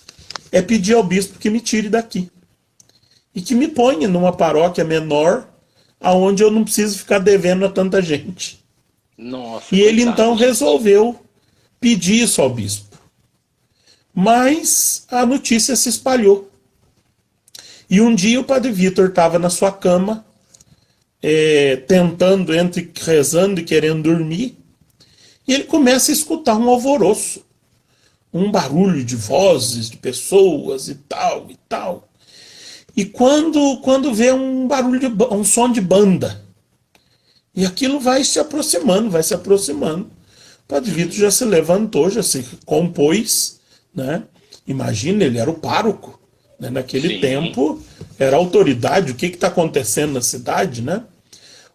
é pedir ao bispo que me tire daqui. E que me ponha numa paróquia menor, aonde eu não preciso ficar devendo a tanta gente. Nossa. E ele coitado. então resolveu pedir isso ao bispo. Mas a notícia se espalhou. E um dia o padre Vítor estava na sua cama, tentando, rezando e querendo dormir, e ele começa a escutar um alvoroço, um barulho de vozes, de pessoas e tal, e tal. E quando vê um barulho, um som de banda, e aquilo vai se aproximando, vai se aproximando. O padre Vítor já se levantou, já se compôs, né? Imagina, ele era o pároco, né? Naquele Sim. tempo era autoridade, o que está acontecendo na cidade, né?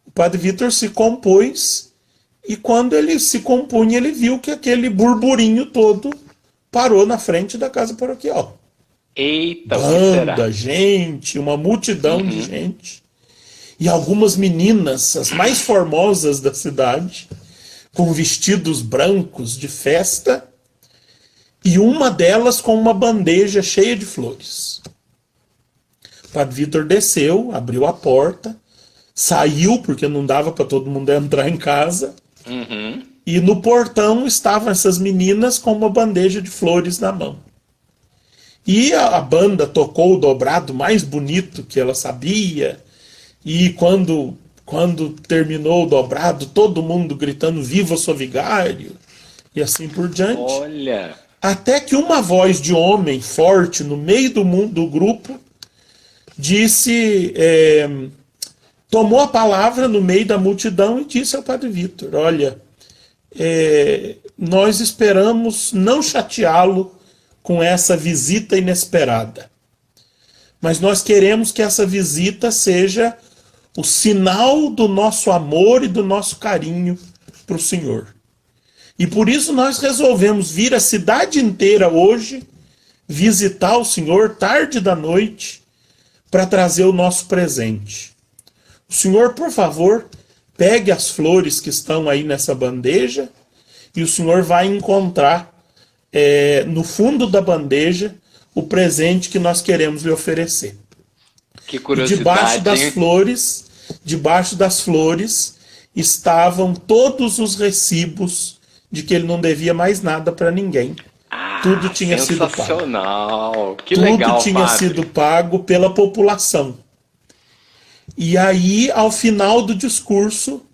O padre Vítor se compôs e quando ele se compunha, ele viu que aquele burburinho todo parou na frente da casa paroquial. Eita, o que será? Banda, gente, uma multidão de gente. e algumas meninas, as mais formosas da cidade, com vestidos brancos de festa, e uma delas com uma bandeja cheia de flores. O Padre Vítor desceu, abriu a porta, saiu, porque não dava para todo mundo entrar em casa, e no portão estavam essas meninas com uma bandeja de flores na mão. E a banda tocou o dobrado mais bonito que ela sabia, e quando terminou o dobrado, todo mundo gritando "Viva São Vigário", e assim por diante. Olha! Até que uma voz de homem forte no meio do grupo disse, tomou a palavra no meio da multidão e disse ao Padre Vítor: olha, nós esperamos não chateá-lo com essa visita inesperada, mas nós queremos que essa visita seja o sinal do nosso amor e do nosso carinho para o Senhor. E por isso nós resolvemos vir a cidade inteira hoje visitar o Senhor tarde da noite para trazer o nosso presente. O Senhor, por favor, pegue as flores que estão aí nessa bandeja e o Senhor vai encontrar no fundo da bandeja o presente que nós queremos lhe oferecer. Que curiosidade, debaixo das flores estavam todos os recibos de que ele não devia mais nada para ninguém. Tudo tinha sido pago. Sensacional! Que legal, Tudo tinha padre. sido pago pela população. E aí, ao final do discurso,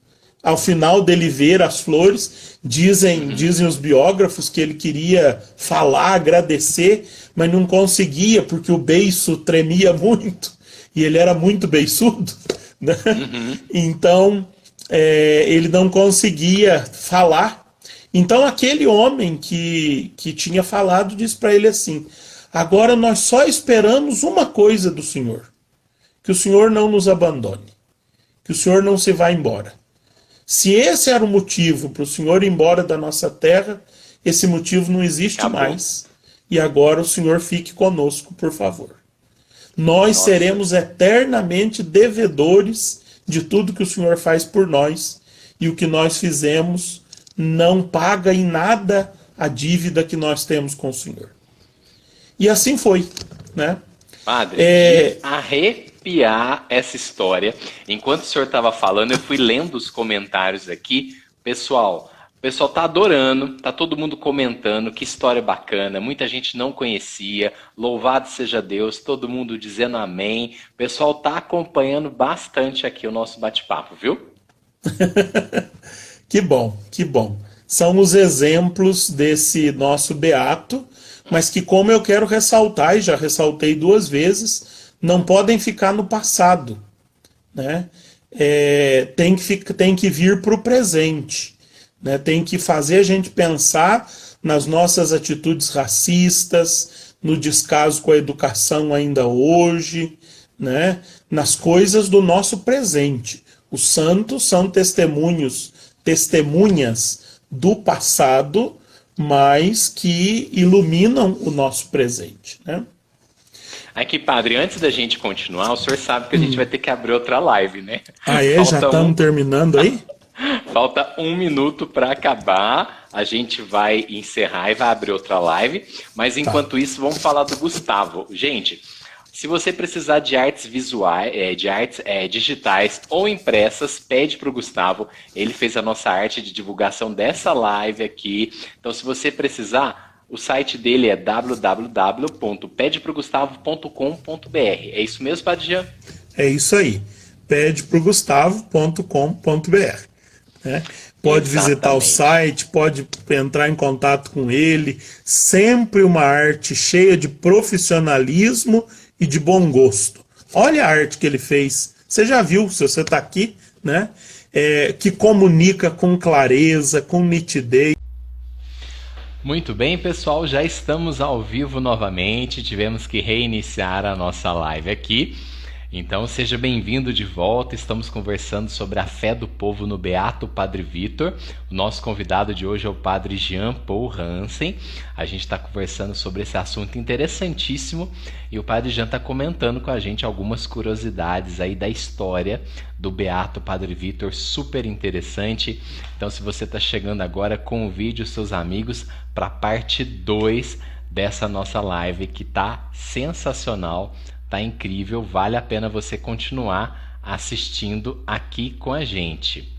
ao final dele ver as flores, dizem os biógrafos que ele queria falar, agradecer, mas não conseguia, porque o beiço tremia muito, e ele era muito beiçudo, né? Então, ele não conseguia falar. Então aquele homem que tinha falado disse para ele assim: agora nós só esperamos uma coisa do Senhor, que o Senhor não nos abandone, que o Senhor não se vá embora. Se esse era o motivo para o Senhor ir embora da nossa terra, esse motivo não existe mais. E agora o Senhor fique conosco, por favor. Nós seremos eternamente devedores de tudo que o Senhor faz por nós, e o que nós fizemos não paga em nada a dívida que nós temos com o Senhor. E assim foi, né? Padre, de arrepiar essa história. Enquanto o senhor estava falando, eu fui lendo os comentários aqui. Pessoal, o pessoal tá adorando, tá todo mundo comentando, que história bacana, muita gente não conhecia, louvado seja Deus, todo mundo dizendo amém. O pessoal tá acompanhando bastante aqui o nosso bate-papo, viu? Que bom, que bom. São os exemplos desse nosso beato, mas que, como eu quero ressaltar, e já ressaltei 2 vezes, não podem ficar no passado, né? Tem que vir para o presente, né? Tem que fazer a gente pensar nas nossas atitudes racistas, no descaso com a educação ainda hoje, né? Nas coisas do nosso presente. Os santos são testemunhas do passado, mas que iluminam o nosso presente, né? Aqui, padre, antes da gente continuar, o senhor sabe que a gente vai ter que abrir outra live, né? Já estamos terminando aí? Falta 1 minuto para acabar, a gente vai encerrar e vai abrir outra live, mas enquanto isso, vamos falar do Gustavo. Gente, se você precisar de artes visuais, digitais ou impressas, pede para o Gustavo. Ele fez a nossa arte de divulgação dessa live aqui. Então, se você precisar, o site dele é www.pedeprogustavo.com.br. É isso mesmo, Padre Jean? É isso aí. pedeprogustavo.com.br. Né? Pode visitar o site, pode entrar em contato com ele. Sempre uma arte cheia de profissionalismo e de bom gosto. Olha a arte que ele fez. Você já viu, se você está aqui, né? Que comunica com clareza, com nitidez. Muito bem, pessoal, já estamos ao vivo novamente. Tivemos que reiniciar a nossa live aqui. Então seja bem-vindo de volta. Estamos conversando sobre a fé do povo no Beato Padre Vitor. O nosso convidado de hoje é o Padre Jean Paul Hansen. A gente está conversando sobre esse assunto interessantíssimo e o Padre Jean está comentando com a gente algumas curiosidades aí da história do Beato Padre Vitor, super interessante. Então, se você está chegando agora, convide os seus amigos para a parte 2 dessa nossa live que tá sensacional. Tá incrível, vale a pena você continuar assistindo aqui com a gente.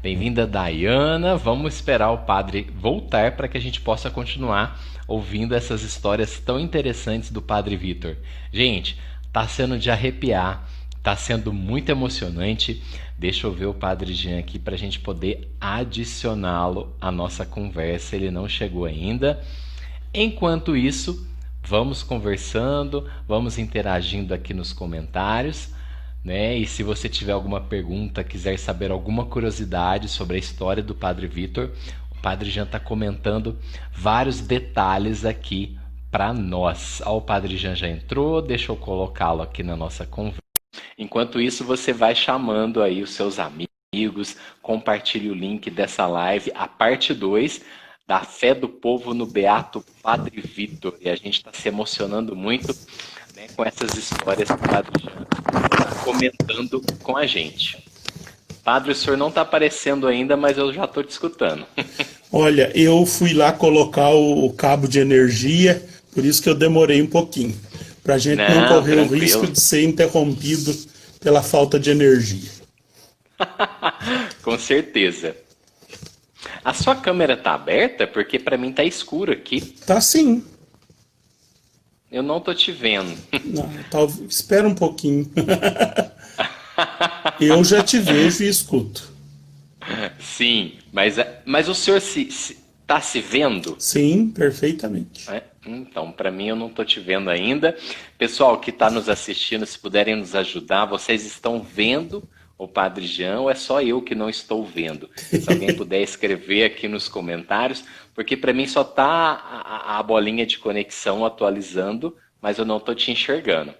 Bem-vinda, Dayana. Vamos esperar o padre voltar para que a gente possa continuar ouvindo essas histórias tão interessantes do Padre Vitor. Gente, tá sendo de arrepiar, tá sendo muito emocionante. Deixa eu ver o Padre Jean aqui para a gente poder adicioná-lo à nossa conversa. Ele não chegou ainda. Enquanto isso, vamos conversando, vamos interagindo aqui nos comentários, né? E se você tiver alguma pergunta, quiser saber alguma curiosidade sobre a história do Padre Vitor, o Padre Jean está comentando vários detalhes aqui para nós. O Padre Jean já entrou, deixa eu colocá-lo aqui na nossa conversa. Enquanto isso, você vai chamando aí os seus amigos, compartilhe o link dessa live, a parte 2 da fé do povo no Beato Padre Vitor. E a gente está se emocionando muito, né, com essas histórias que o Padre Jean está comentando com a gente. Padre, o senhor não está aparecendo ainda, mas eu já estou te escutando. Olha, eu fui lá colocar o cabo de energia, por isso que eu demorei um pouquinho, para a gente não correr o risco de ser interrompido pela falta de energia. Com certeza. A sua câmera tá aberta? Porque para mim tá escuro aqui. Tá sim. Eu não tô te vendo. Não, espera um pouquinho. Eu já te vejo e escuto. Sim, mas o senhor tá se vendo? Sim, perfeitamente. Então, para mim eu não tô te vendo ainda. Pessoal que está nos assistindo, se puderem nos ajudar, vocês estão vendo o Padre Jean ou é só eu que não estou vendo? Se alguém puder escrever aqui nos comentários, porque para mim só tá a bolinha de conexão atualizando, mas eu não tô te enxergando.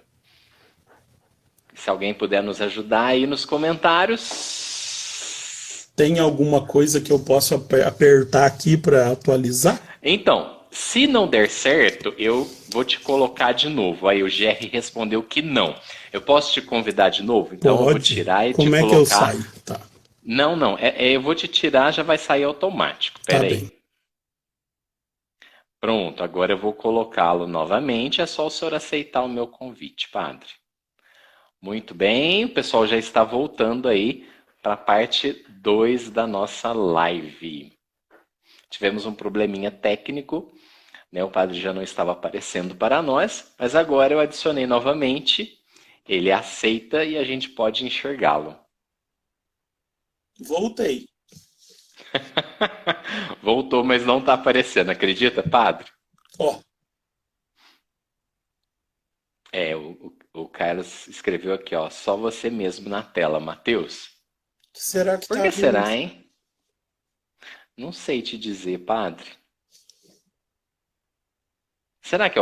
Se alguém puder nos ajudar aí nos comentários. Tem alguma coisa que eu possa apertar aqui para atualizar? Então, se não der certo, eu vou te colocar de novo. Aí o GR respondeu que não. Eu posso te convidar de novo? Então Pode. Eu vou tirar e Como te é colocar. Que eu saio? Tá. Não. Eu vou te tirar, já vai sair automático. Pera aí. Bem. Pronto, agora eu vou colocá-lo novamente. É só o senhor aceitar o meu convite, padre. Muito bem, o pessoal já está voltando aí para a parte 2 da nossa live. Tivemos um probleminha técnico, né? O padre já não estava aparecendo para nós, mas agora eu adicionei novamente, ele aceita e a gente pode enxergá-lo. Voltei. Voltou, mas não está aparecendo, acredita, padre? Ó. O Carlos escreveu aqui, ó, só você mesmo na tela, Mateus. Será que Por que será, hein? Não sei te dizer, padre. Será que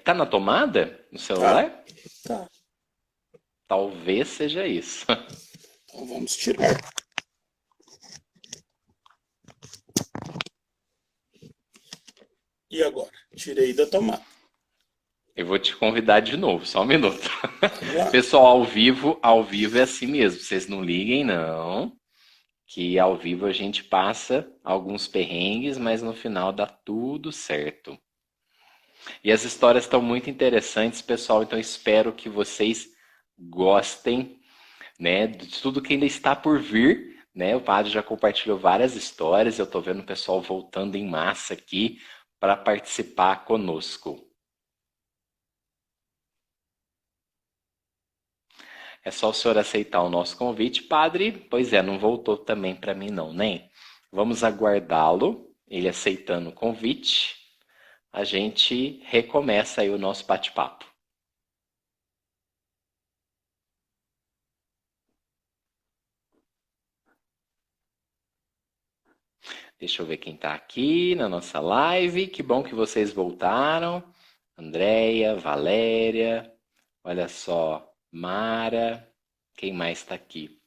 tá na tomada no celular? Tá. Talvez seja isso. Então vamos tirar. E agora? Tirei da tomada. Eu vou te convidar de novo, só um minuto. Pessoal, ao vivo é assim mesmo. Vocês não liguem, não. Que ao vivo a gente passa alguns perrengues, mas no final dá tudo certo. E as histórias estão muito interessantes, pessoal, então espero que vocês gostem, né, de tudo que ainda está por vir, né? O padre já compartilhou várias histórias, eu estou vendo o pessoal voltando em massa aqui para participar conosco. É só o senhor aceitar o nosso convite, padre. Pois é, não voltou também para mim não, né? Vamos aguardá-lo, ele aceitando o convite. A gente recomeça aí o nosso bate-papo. Deixa eu ver quem está aqui na nossa live. Que bom que vocês voltaram. Andréia, Valéria, olha só. Mara, quem mais está aqui?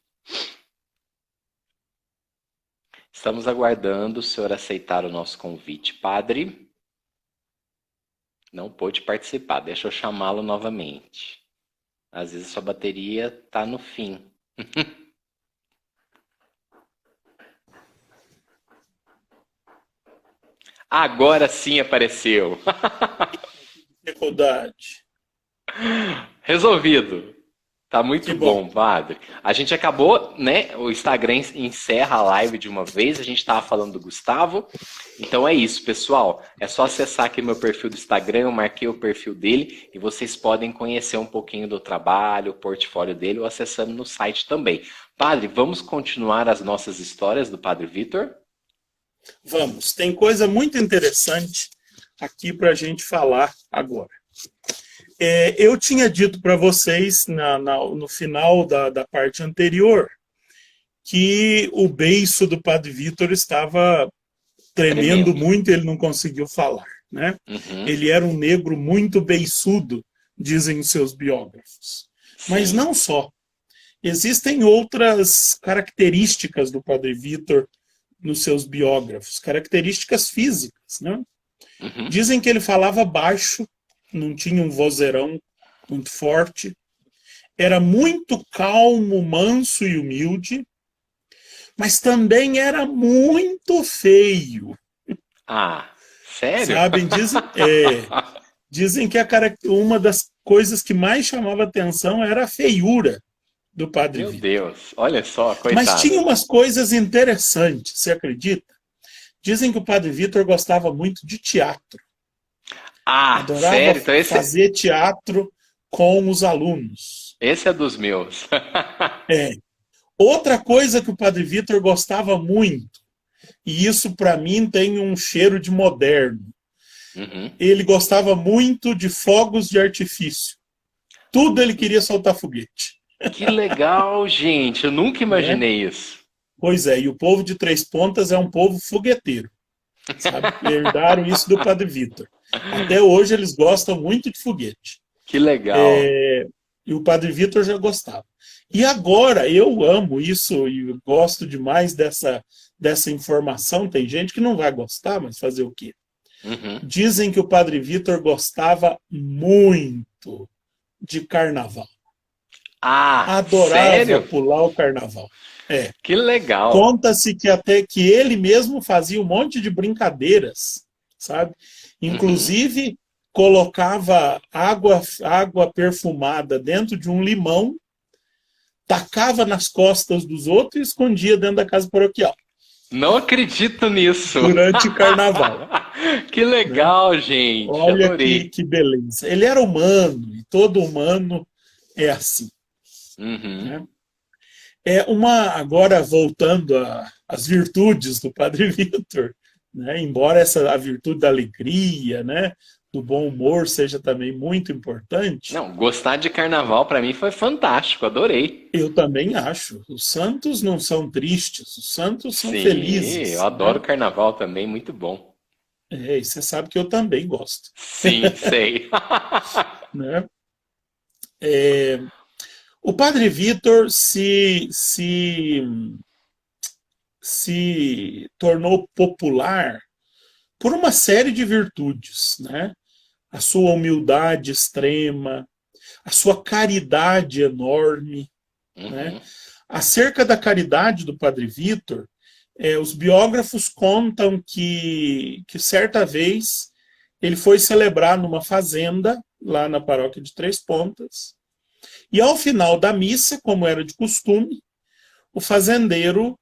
Estamos aguardando o senhor aceitar o nosso convite. Padre, não pôde participar, deixa eu chamá-lo novamente. Às vezes sua bateria está no fim. Agora sim apareceu. Dificuldade. Resolvido. Tá muito Que bom. bom, padre. A gente acabou, né? O Instagram encerra a live de uma vez. A gente estava falando do Gustavo. Então é isso, pessoal. É só acessar aqui meu perfil do Instagram. Eu marquei o perfil dele e vocês podem conhecer um pouquinho do trabalho, o portfólio dele, ou acessando no site também. Padre, vamos continuar as nossas histórias do Padre Vitor? Vamos. Tem coisa muito interessante aqui para a gente falar agora. Eu tinha dito para vocês no final da parte anterior que o beiço do Padre Vitor estava tremendo muito, ele não conseguiu falar, né? Uhum. Ele era um negro muito beiçudo, dizem os seus biógrafos. Sim. Mas não só. Existem outras características do Padre Vitor nos seus biógrafos, características físicas, né? Uhum. Dizem que ele falava baixo, não tinha um vozeirão muito forte, era muito calmo, manso e humilde, mas também era muito feio. Ah, sério? Sabem? Dizem que uma das coisas que mais chamava atenção era a feiura do Padre Meu Vitor. Deus, olha só, coitado. Mas tinha umas coisas interessantes, você acredita? Dizem que o Padre Vitor gostava muito de teatro. Ah, Adorava sério? Então fazer teatro com os alunos. Esse é dos meus. Outra coisa que o Padre Vitor gostava muito, e isso para mim tem um cheiro de moderno, ele gostava muito de fogos de artifício. Tudo ele queria soltar foguete. Que legal, gente. Eu nunca imaginei isso. Pois é, e o povo de Três Pontas é um povo fogueteiro. Sabe? Herdaram isso do Padre Vitor. Até hoje eles gostam muito de foguete. Que legal. E o Padre Vitor já gostava. E agora eu amo isso e gosto demais dessa informação. Tem gente que não vai gostar, mas fazer o quê? Dizem que o Padre Vitor gostava muito de carnaval. Ah, adorava sério? pular o carnaval. Que legal. Conta-se que até que ele mesmo fazia um monte de brincadeiras, sabe? Inclusive colocava água perfumada dentro de um limão, tacava nas costas dos outros e escondia dentro da casa paroquial. Não acredito nisso. Durante o carnaval. Que legal, gente. Olha adorei. que beleza. Ele era humano, e todo humano é assim. Né? Agora, voltando às virtudes do Padre Vitor, né? Embora a virtude da alegria, né? Do bom humor seja também muito importante. Não, gostar de carnaval para mim foi fantástico, adorei. Eu também acho. Os santos não são tristes, os santos são felizes. Eu adoro carnaval também, muito bom. E você sabe que eu também gosto. Sim, sei. Né? O Padre Vitor se tornou popular por uma série de virtudes, né? A sua humildade extrema, a sua caridade enorme. Né? Acerca da caridade do Padre Vitor, os biógrafos contam que certa vez ele foi celebrar numa fazenda, lá na paróquia de Três Pontas, e ao final da missa, como era de costume, o fazendeiro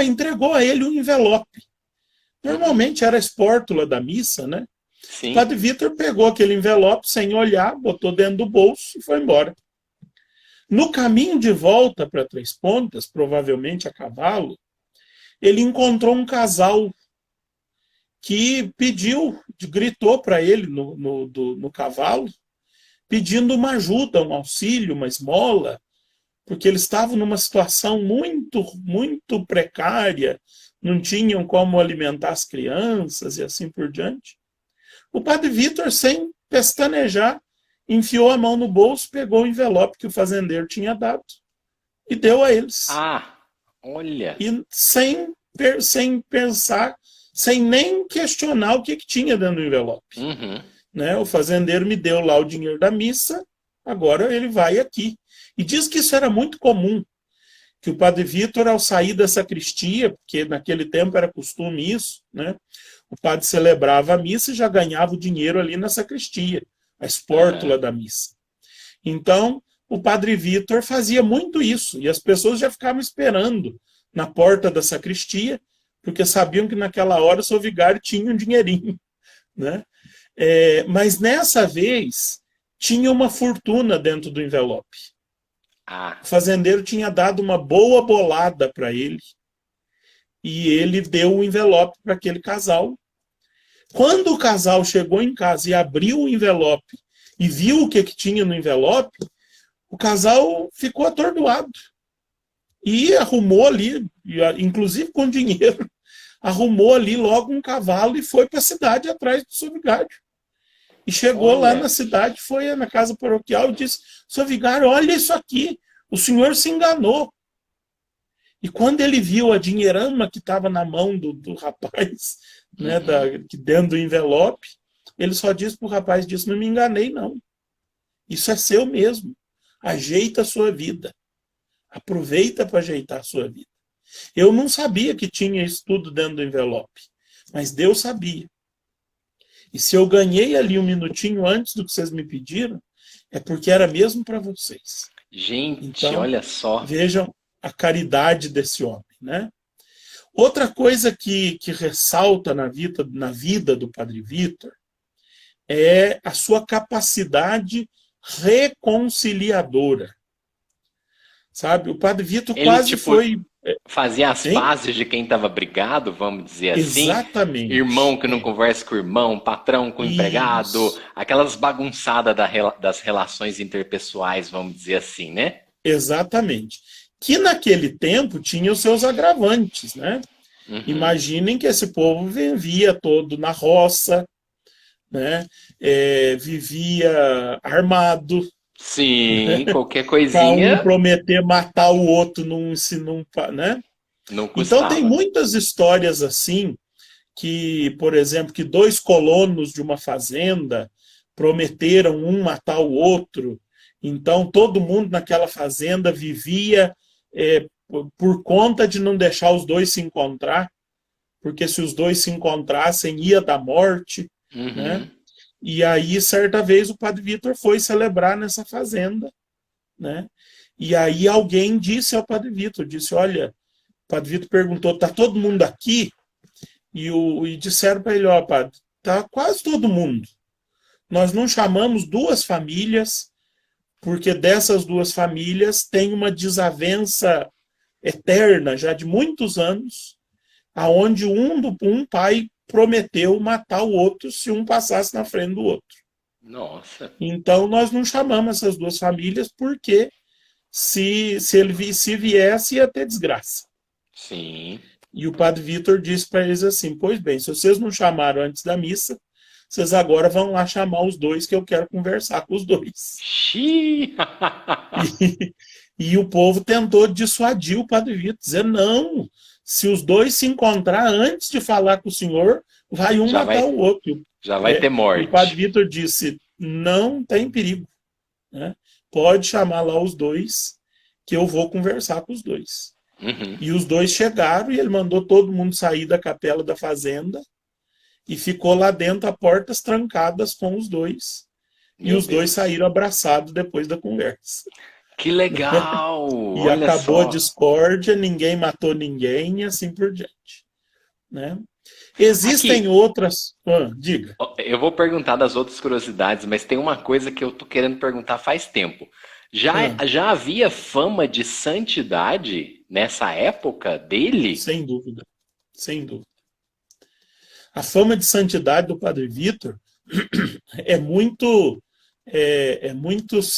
entregou a ele um envelope. Normalmente era a espórtula da missa, né? Sim. O Padre Vitor pegou aquele envelope sem olhar, botou dentro do bolso e foi embora. No caminho de volta para Três Pontas, provavelmente a cavalo, ele encontrou um casal que gritou para ele no cavalo, pedindo uma ajuda, um auxílio, uma esmola, porque eles estavam numa situação muito, muito precária, não tinham como alimentar as crianças e assim por diante. O Padre Vitor, sem pestanejar, enfiou a mão no bolso, pegou o envelope que o fazendeiro tinha dado e deu a eles. Ah, olha. E sem pensar, sem nem questionar o que tinha dentro do envelope. Uhum. Né? O fazendeiro me deu lá o dinheiro da missa, agora ele vai aqui. E diz que isso era muito comum, que o padre Vitor, ao sair da sacristia, porque naquele tempo era costume isso, né? O padre celebrava a missa e já ganhava o dinheiro ali na sacristia, a espórtula da missa. Então, o padre Vitor fazia muito isso, e as pessoas já ficavam esperando na porta da sacristia, porque sabiam que naquela hora o seu vigário tinha um dinheirinho, né? Mas nessa vez, tinha uma fortuna dentro do envelope. O fazendeiro tinha dado uma boa bolada para ele, e ele deu o envelope para aquele casal. Quando o casal chegou em casa e abriu o envelope e viu o que tinha no envelope, o casal ficou atordoado. E arrumou ali, inclusive com dinheiro, arrumou ali logo um cavalo e foi para a cidade atrás do seu vigário. E chegou lá na cidade, foi na casa paroquial e disse: seu vigário, olha isso aqui, o senhor se enganou. E quando ele viu a dinheirama que estava na mão do rapaz, né, dentro do envelope, ele só disse para o rapaz, não me enganei não. Isso é seu mesmo. Ajeita a sua vida. Aproveita para ajeitar a sua vida. Eu não sabia que tinha isso tudo dentro do envelope, mas Deus sabia. E se eu ganhei ali um minutinho antes do que vocês me pediram, é porque era mesmo para vocês. Gente, então, olha só. Vejam a caridade desse homem, né? Outra coisa que ressalta na vida do Padre Vitor é a sua capacidade reconciliadora. Sabe? O Padre Vitor quase foi... Fazia as pazes de quem estava brigado, vamos dizer assim. Exatamente. Irmão que não conversa com o irmão, patrão com o empregado, aquelas bagunçadas das relações interpessoais, vamos dizer assim, né? Exatamente. Que naquele tempo tinha os seus agravantes, né? Imaginem que esse povo vivia todo na roça, né? Vivia armado. Sim, qualquer coisinha. Para um prometer matar o outro, né? Não custava. Então tem muitas histórias assim, que, por exemplo, que dois colonos de uma fazenda prometeram um matar o outro. Então todo mundo naquela fazenda vivia por conta de não deixar os dois se encontrar, porque se os dois se encontrassem ia dar morte, né? E aí, certa vez, o Padre Vitor foi celebrar nessa fazenda, né? E aí alguém disse ao Padre Vitor, olha, o Padre Vitor perguntou, tá todo mundo aqui? E disseram para ele, ó, padre, tá quase todo mundo. Nós não chamamos duas famílias, porque dessas duas famílias tem uma desavença eterna, já de muitos anos, aonde um pai prometeu matar o outro se um passasse na frente do outro. Nossa. Então nós não chamamos essas duas famílias porque se viesse ia ter desgraça. Sim. E o Padre Vitor disse para eles assim, pois bem, se vocês não chamaram antes da missa, vocês agora vão lá chamar os dois que eu quero conversar com os dois. E o povo tentou dissuadir o Padre Vitor, dizer não, se os dois se encontrar antes de falar com o senhor, vai matar o outro. Já vai ter morte. O Padre Vitor disse, não tem perigo. Né? Pode chamar lá os dois, que eu vou conversar com os dois. E os dois chegaram e ele mandou todo mundo sair da capela da fazenda e ficou lá dentro a portas trancadas com os dois. E os dois saíram abraçados depois da conversa. Que legal! E acabou a discórdia, ninguém matou ninguém e assim por diante. Né? Existem outras... diga. Eu vou perguntar das outras curiosidades, mas tem uma coisa que eu tô querendo perguntar faz tempo. Já havia fama de santidade nessa época dele? Sem dúvida. Sem dúvida. A fama de santidade do Padre Vitor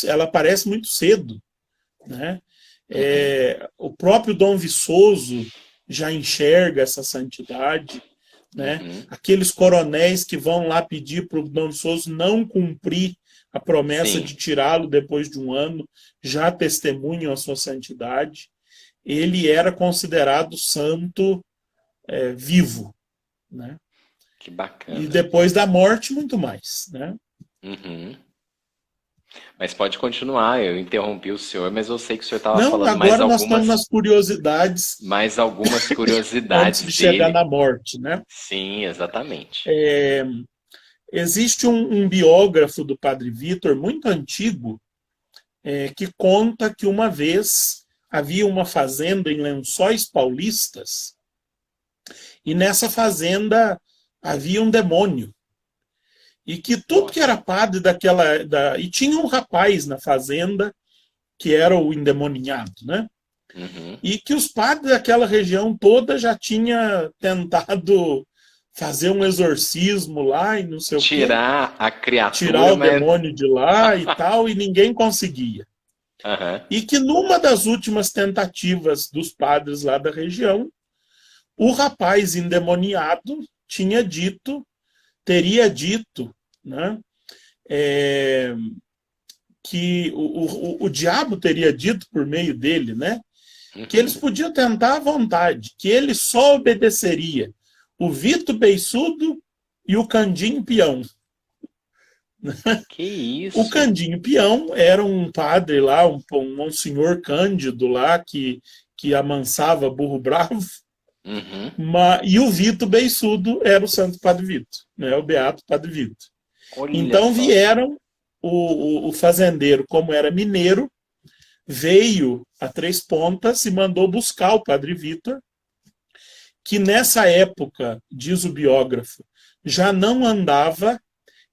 ela aparece muito cedo. Né? O próprio Dom Viçoso já enxerga essa santidade. Né? Aqueles coronéis que vão lá pedir para o Dom Viçoso não cumprir a promessa Sim. de tirá-lo depois de um ano, já testemunham a sua santidade. Ele era considerado santo vivo, né? Que E bacana. depois da morte, muito mais, né? Uhum. Mas pode continuar, eu interrompi o senhor, mas eu sei que o senhor estava Não, falando agora nós estamos nas curiosidades mais algumas antes curiosidades de chegar dele. na morte, né? Sim, exatamente. Existe um biógrafo do Padre Vitor muito antigo que conta que uma vez havia uma fazenda em Lençóis Paulistas e nessa fazenda havia um demônio e que tudo que era Nossa. padre e tinha um rapaz na fazenda que era o endemoniado, né? Uhum. E que os padres daquela região toda já tinha tentado fazer um exorcismo lá e não sei o quê, Tirar a tirar criatura, o mas. demônio de lá e tal, e ninguém conseguia. Aham. E que numa das últimas tentativas dos padres lá da região, o rapaz endemoniado teria dito, né, é, que o diabo teria dito por meio dele, né, que eles Uhum. podiam tentar à vontade, que ele só obedeceria o Vito Beiçudo e o Candinho Peão. Que O isso? Candinho Peão era um padre lá, um senhor Cândido lá, que amansava burro bravo, Uhum. e o Vito Beiçudo era o Santo Padre Vito, né, o Beato Padre Vito. Olha Então só. vieram, o fazendeiro, como era mineiro, veio a Três Pontas e mandou buscar o Padre Vitor, que nessa época, diz o biógrafo, já não andava,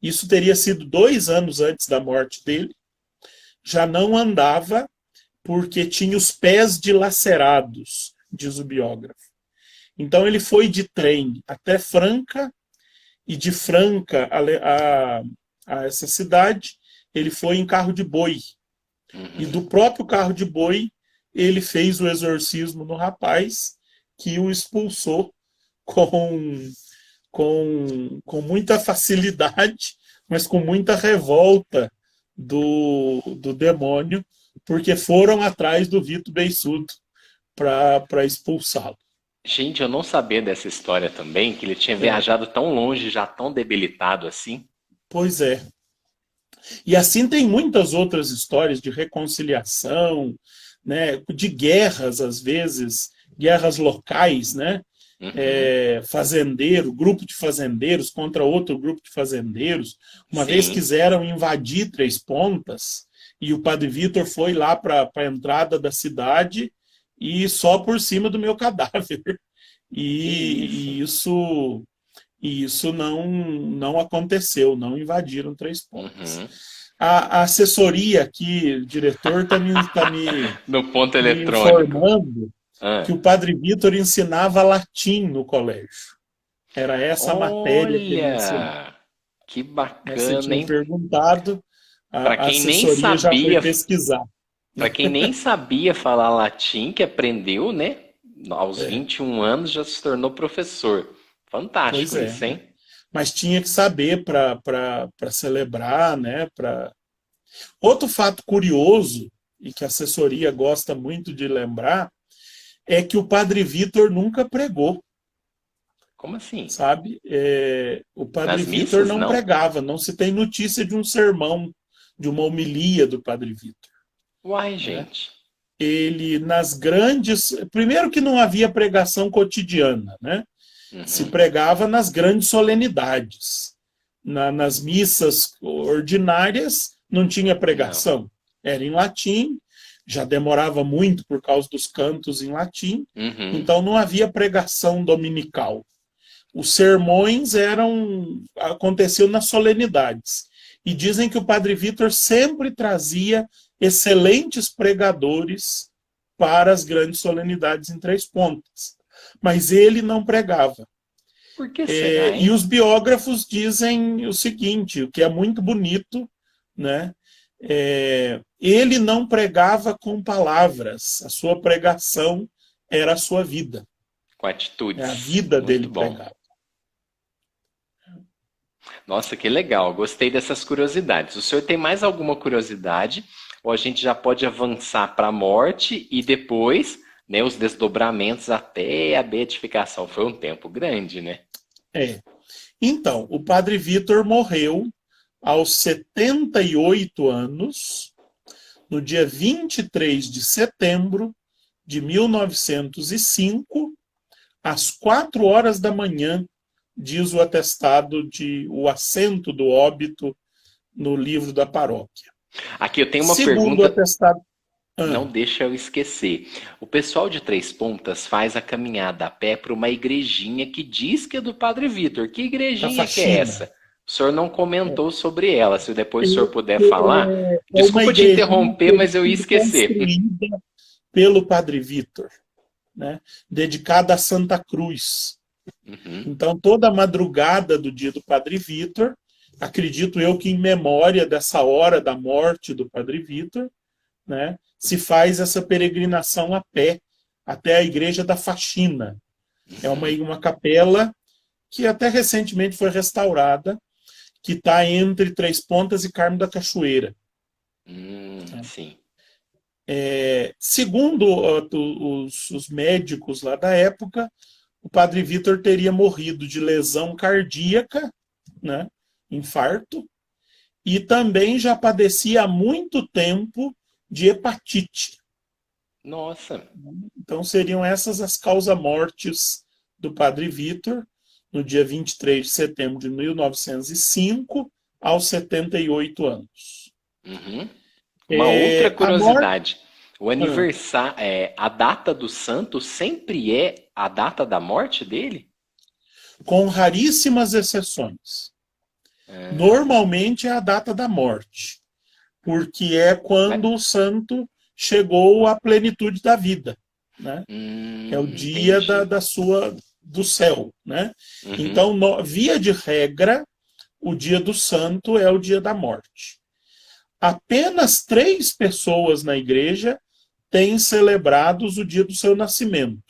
isso teria sido 2 anos antes da morte dele, já não andava porque tinha os pés dilacerados, diz o biógrafo. Então ele foi de trem até Franca, e de Franca a essa cidade, ele foi em carro de boi. E Uhum. do próprio carro de boi, ele fez o exorcismo no rapaz, que o expulsou com, com muita facilidade, mas com muita revolta do demônio, porque foram atrás do Vito Beiçudo para expulsá-lo. Gente, eu não sabia dessa história também, que ele tinha É, viajado tão longe, já tão debilitado assim. pois é. E assim tem muitas outras histórias de reconciliação, né, de guerras, às vezes, guerras locais, né? Uhum. Fazendeiro, grupo de fazendeiros contra outro grupo de fazendeiros. Uma vez Sim. quiseram invadir Três Pontas e o Padre Vitor foi lá para a entrada da cidade e só por cima do meu cadáver. Que isso? E isso não aconteceu, não invadiram Três Pontas. Uhum. A assessoria aqui, o diretor No ponto me eletrônico. informando Ah. que o Padre Vitor ensinava latim no colégio. Era essa a matéria que ele ensinava. Olha, que Mas você bacana, tinha hein? perguntado, Para a quem nem assessoria já foi sabia, pesquisar. para quem nem sabia falar latim, que aprendeu, né? Aos É, 21 anos já se tornou professor. pois Fantástico é, isso, né? hein? Mas tinha que saber para celebrar, né? Outro fato curioso, e que a assessoria gosta muito de lembrar, é que o Padre Vitor nunca pregou, Como assim? sabe? O Padre Nas Vitor missas, não não? pregava, não se tem notícia de um sermão, de uma homilia do Padre Vitor, Uai, né? gente. Ele, nas grandes... Primeiro que não havia pregação cotidiana, né? Se Uhum. pregava nas grandes solenidades. Nas missas ordinárias não tinha Não. pregação. Era em latim, já demorava muito por causa dos cantos em latim, Uhum. então não havia pregação dominical. Os sermões aconteciam nas solenidades. E dizem que o Padre Vitor sempre trazia excelentes pregadores para as grandes solenidades em Três Pontas. Mas ele não pregava. Por que será, E hein? os biógrafos dizem o seguinte, o que é muito bonito, né? Ele não pregava com palavras, a sua pregação era a sua vida. Com A atitudes. vida Muito dele bom. pregava. Nossa, que legal. Gostei dessas curiosidades. O senhor tem mais alguma curiosidade? Ou a gente já pode avançar para a morte e depois, né, os desdobramentos até a beatificação. Foi um tempo grande, né? É. Então, o Padre Vitor morreu aos 78 anos, no dia 23 de setembro de 1905, às 4 horas da manhã, diz o atestado o assento do óbito no livro da paróquia. Aqui eu tenho uma Segundo o pergunta, atestado. não deixa eu esquecer. O pessoal de Três Pontas faz a caminhada a pé para uma igrejinha que diz que é do Padre Vitor. Que Da igrejinha que é faxina. essa? O senhor não comentou sobre ela. Se depois o senhor puder falar. É uma Desculpa te igreja interromper, que mas eu ia foi esquecer. construída pelo Padre Vitor, né? Dedicada a Santa Cruz. Uhum. Então, toda a madrugada do dia do Padre Vitor, acredito eu que em memória dessa hora da morte do Padre Vitor, né, se faz essa peregrinação a pé até a Igreja da Faxina. É uma capela que até recentemente foi restaurada, que está entre Três Pontas e Carmo da Cachoeira. Sim. Segundo os médicos lá da época, o Padre Vitor teria morrido de lesão cardíaca, né, infarto, e também já padecia há muito tempo de hepatite. Nossa. Então seriam essas as causas-mortes do Padre Vitor, no dia 23 de setembro de 1905, aos 78 anos. Uhum. Uma outra curiosidade. O aniversário, a data do santo sempre é a data da morte dele? Com raríssimas exceções. Normalmente é a data da morte, porque é quando o santo chegou à plenitude da vida, né? É o dia do céu, né? Uhum. Então, via de regra, o dia do santo é o dia da morte. Apenas 3 pessoas na igreja têm celebrados o dia do seu nascimento,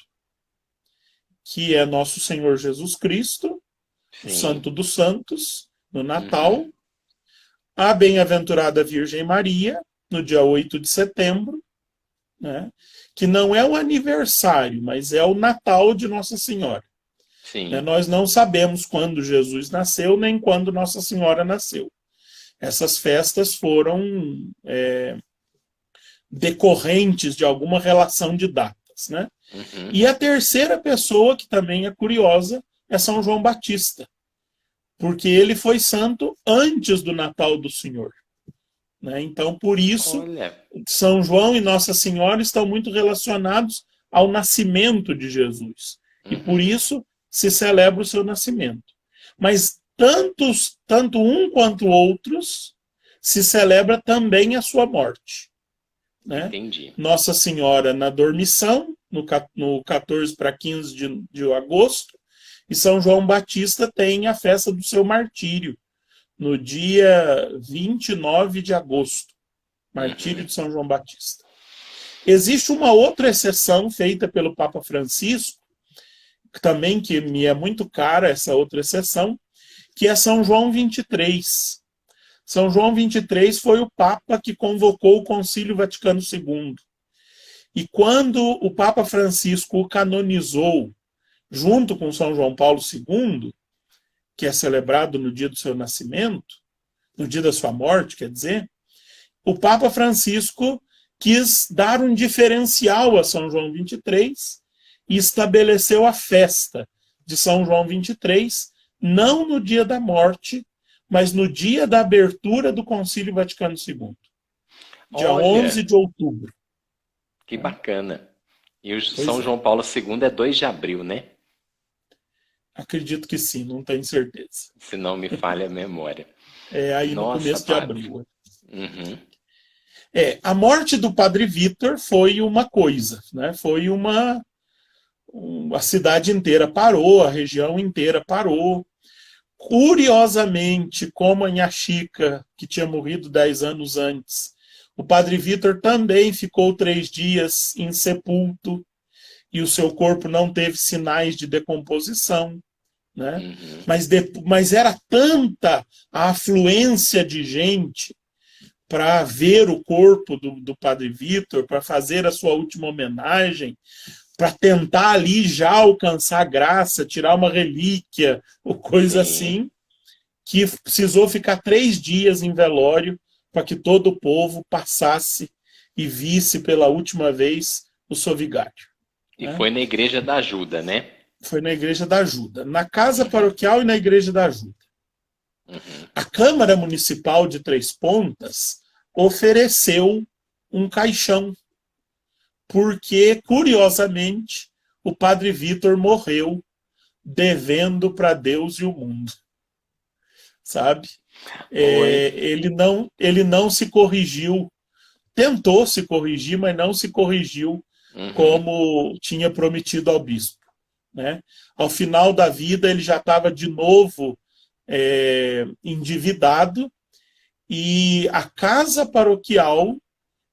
que é nosso Senhor Jesus Cristo, Sim. o Santo dos Santos, no Natal, a Bem-aventurada Virgem Maria, no dia 8 de setembro, né, que não é o aniversário, mas é o Natal de Nossa Senhora. Sim. Né, nós não sabemos quando Jesus nasceu, nem quando Nossa Senhora nasceu. Essas festas foram decorrentes de alguma relação de datas, né? Uhum. E a terceira pessoa, que também é curiosa, é São João Batista, porque ele foi santo antes do Natal do Senhor. Né? Então, por isso, São João e Nossa Senhora estão muito relacionados ao nascimento de Jesus. E por isso se celebra o seu nascimento. Mas tanto um quanto outros se celebra também a sua morte. Né? Entendi. Nossa Senhora na dormição, no 14 para 15 de agosto, e São João Batista tem a festa do seu martírio, no dia 29 de agosto, martírio de São João Batista. Existe uma outra exceção feita pelo Papa Francisco, também que me é muito cara essa outra exceção, que é São João 23. São João 23 foi o Papa que convocou o Concílio Vaticano II. E quando o Papa Francisco o canonizou, junto com São João Paulo II, que é celebrado no dia do seu nascimento, no dia da sua morte, quer dizer, o Papa Francisco quis dar um diferencial a São João 23 e estabeleceu a festa de São João 23, não no dia da morte, mas no dia da abertura do Concílio Vaticano II, dia 11 de outubro. Que bacana. E o São João Paulo II é 2 de abril, né? Acredito que sim, não tenho certeza. Se não me falha a memória. É aí no começo de abril. A morte do Padre Vitor foi uma coisa, né? Foi a cidade inteira parou, a região inteira parou. Curiosamente, como a Nhá Chica, que tinha morrido 10 anos antes, o Padre Vitor também ficou 3 dias insepulto e o seu corpo não teve sinais de decomposição. né? Uhum. Mas era tanta a afluência de gente para ver o corpo do Padre Vitor, para fazer a sua última homenagem, para tentar ali já alcançar a graça, tirar uma relíquia, ou coisa Sim, assim, que precisou ficar 3 dias em velório para que todo o povo passasse e visse pela última vez o seu vigário. e Né? foi na Igreja da Ajuda, né? Foi na Igreja da Ajuda, na Casa Uhum, Paroquial e na Igreja da Ajuda. uhum. A Câmara Municipal de Três Pontas ofereceu um caixão, porque, curiosamente, o Padre Vitor morreu devendo para Deus e o mundo, sabe? Oi. Ele não se corrigiu, tentou se corrigir, mas não se corrigiu Uhum. como tinha prometido ao bispo. Né? Ao final da vida, ele já estava de novo endividado e a casa paroquial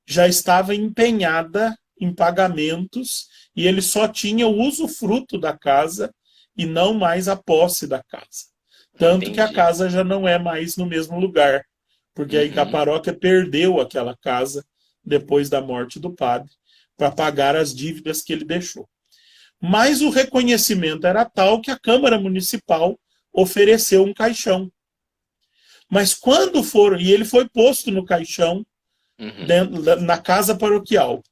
já estava empenhada em pagamentos e ele só tinha o usufruto da casa e não mais a posse da casa. Tanto que a Entendi. casa já não é mais no mesmo lugar, porque aí a Uhum. paróquia perdeu aquela casa depois da morte do padre para pagar as dívidas que ele deixou. Mas o reconhecimento era tal que a Câmara Municipal ofereceu um caixão. Mas quando foram, e ele foi posto no caixão Uhum. na casa paroquial.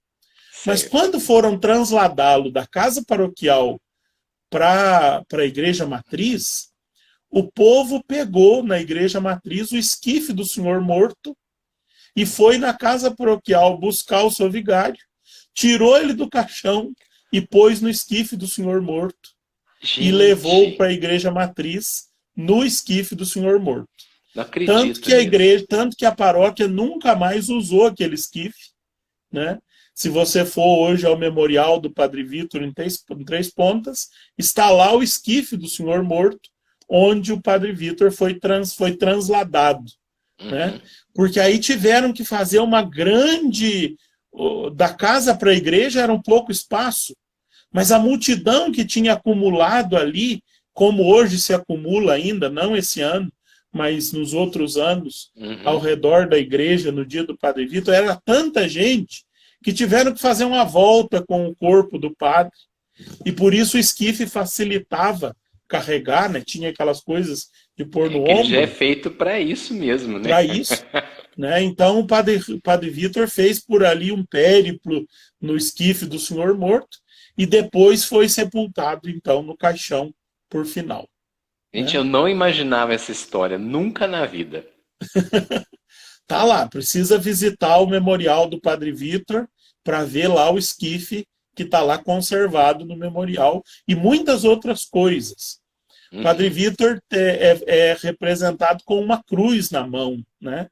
Mas Certo. quando foram transladá-lo da casa paroquial para a igreja matriz, o povo pegou na igreja matriz o esquife do senhor morto e foi na casa paroquial buscar o seu vigário, tirou ele do caixão e pôs no esquife do senhor morto e levou Gente, para a igreja matriz no esquife do senhor morto. não Tanto acredito que a nisso. igreja, tanto que a paróquia nunca mais usou aquele esquife, né? Se você for hoje ao memorial do Padre Vitor em Três Pontas, está lá o esquife do senhor morto, onde o Padre Vitor foi transladado, né? Uhum. Porque aí tiveram que fazer uma grande da casa para a igreja era um pouco espaço, mas a multidão que tinha acumulado ali, como hoje se acumula ainda, não esse ano, mas nos outros anos, ao Uhum. redor da igreja, no dia do Padre Vitor, era tanta gente que tiveram que fazer uma volta com o corpo do padre, e por isso o esquife facilitava carregar, né? Tinha aquelas coisas de pôr É no que ele já é ombro feito para isso mesmo, né? para isso. Né? Então o padre Vitor fez por ali um périplo no esquife do senhor morto e depois foi sepultado então no caixão por final. Gente, Né? eu não imaginava essa história, nunca na vida. Tá lá, precisa visitar o memorial do Padre Vitor para ver lá o esquife que está lá conservado no memorial e muitas outras coisas. Padre Uhum. Vitor é representado com uma cruz na mão, né?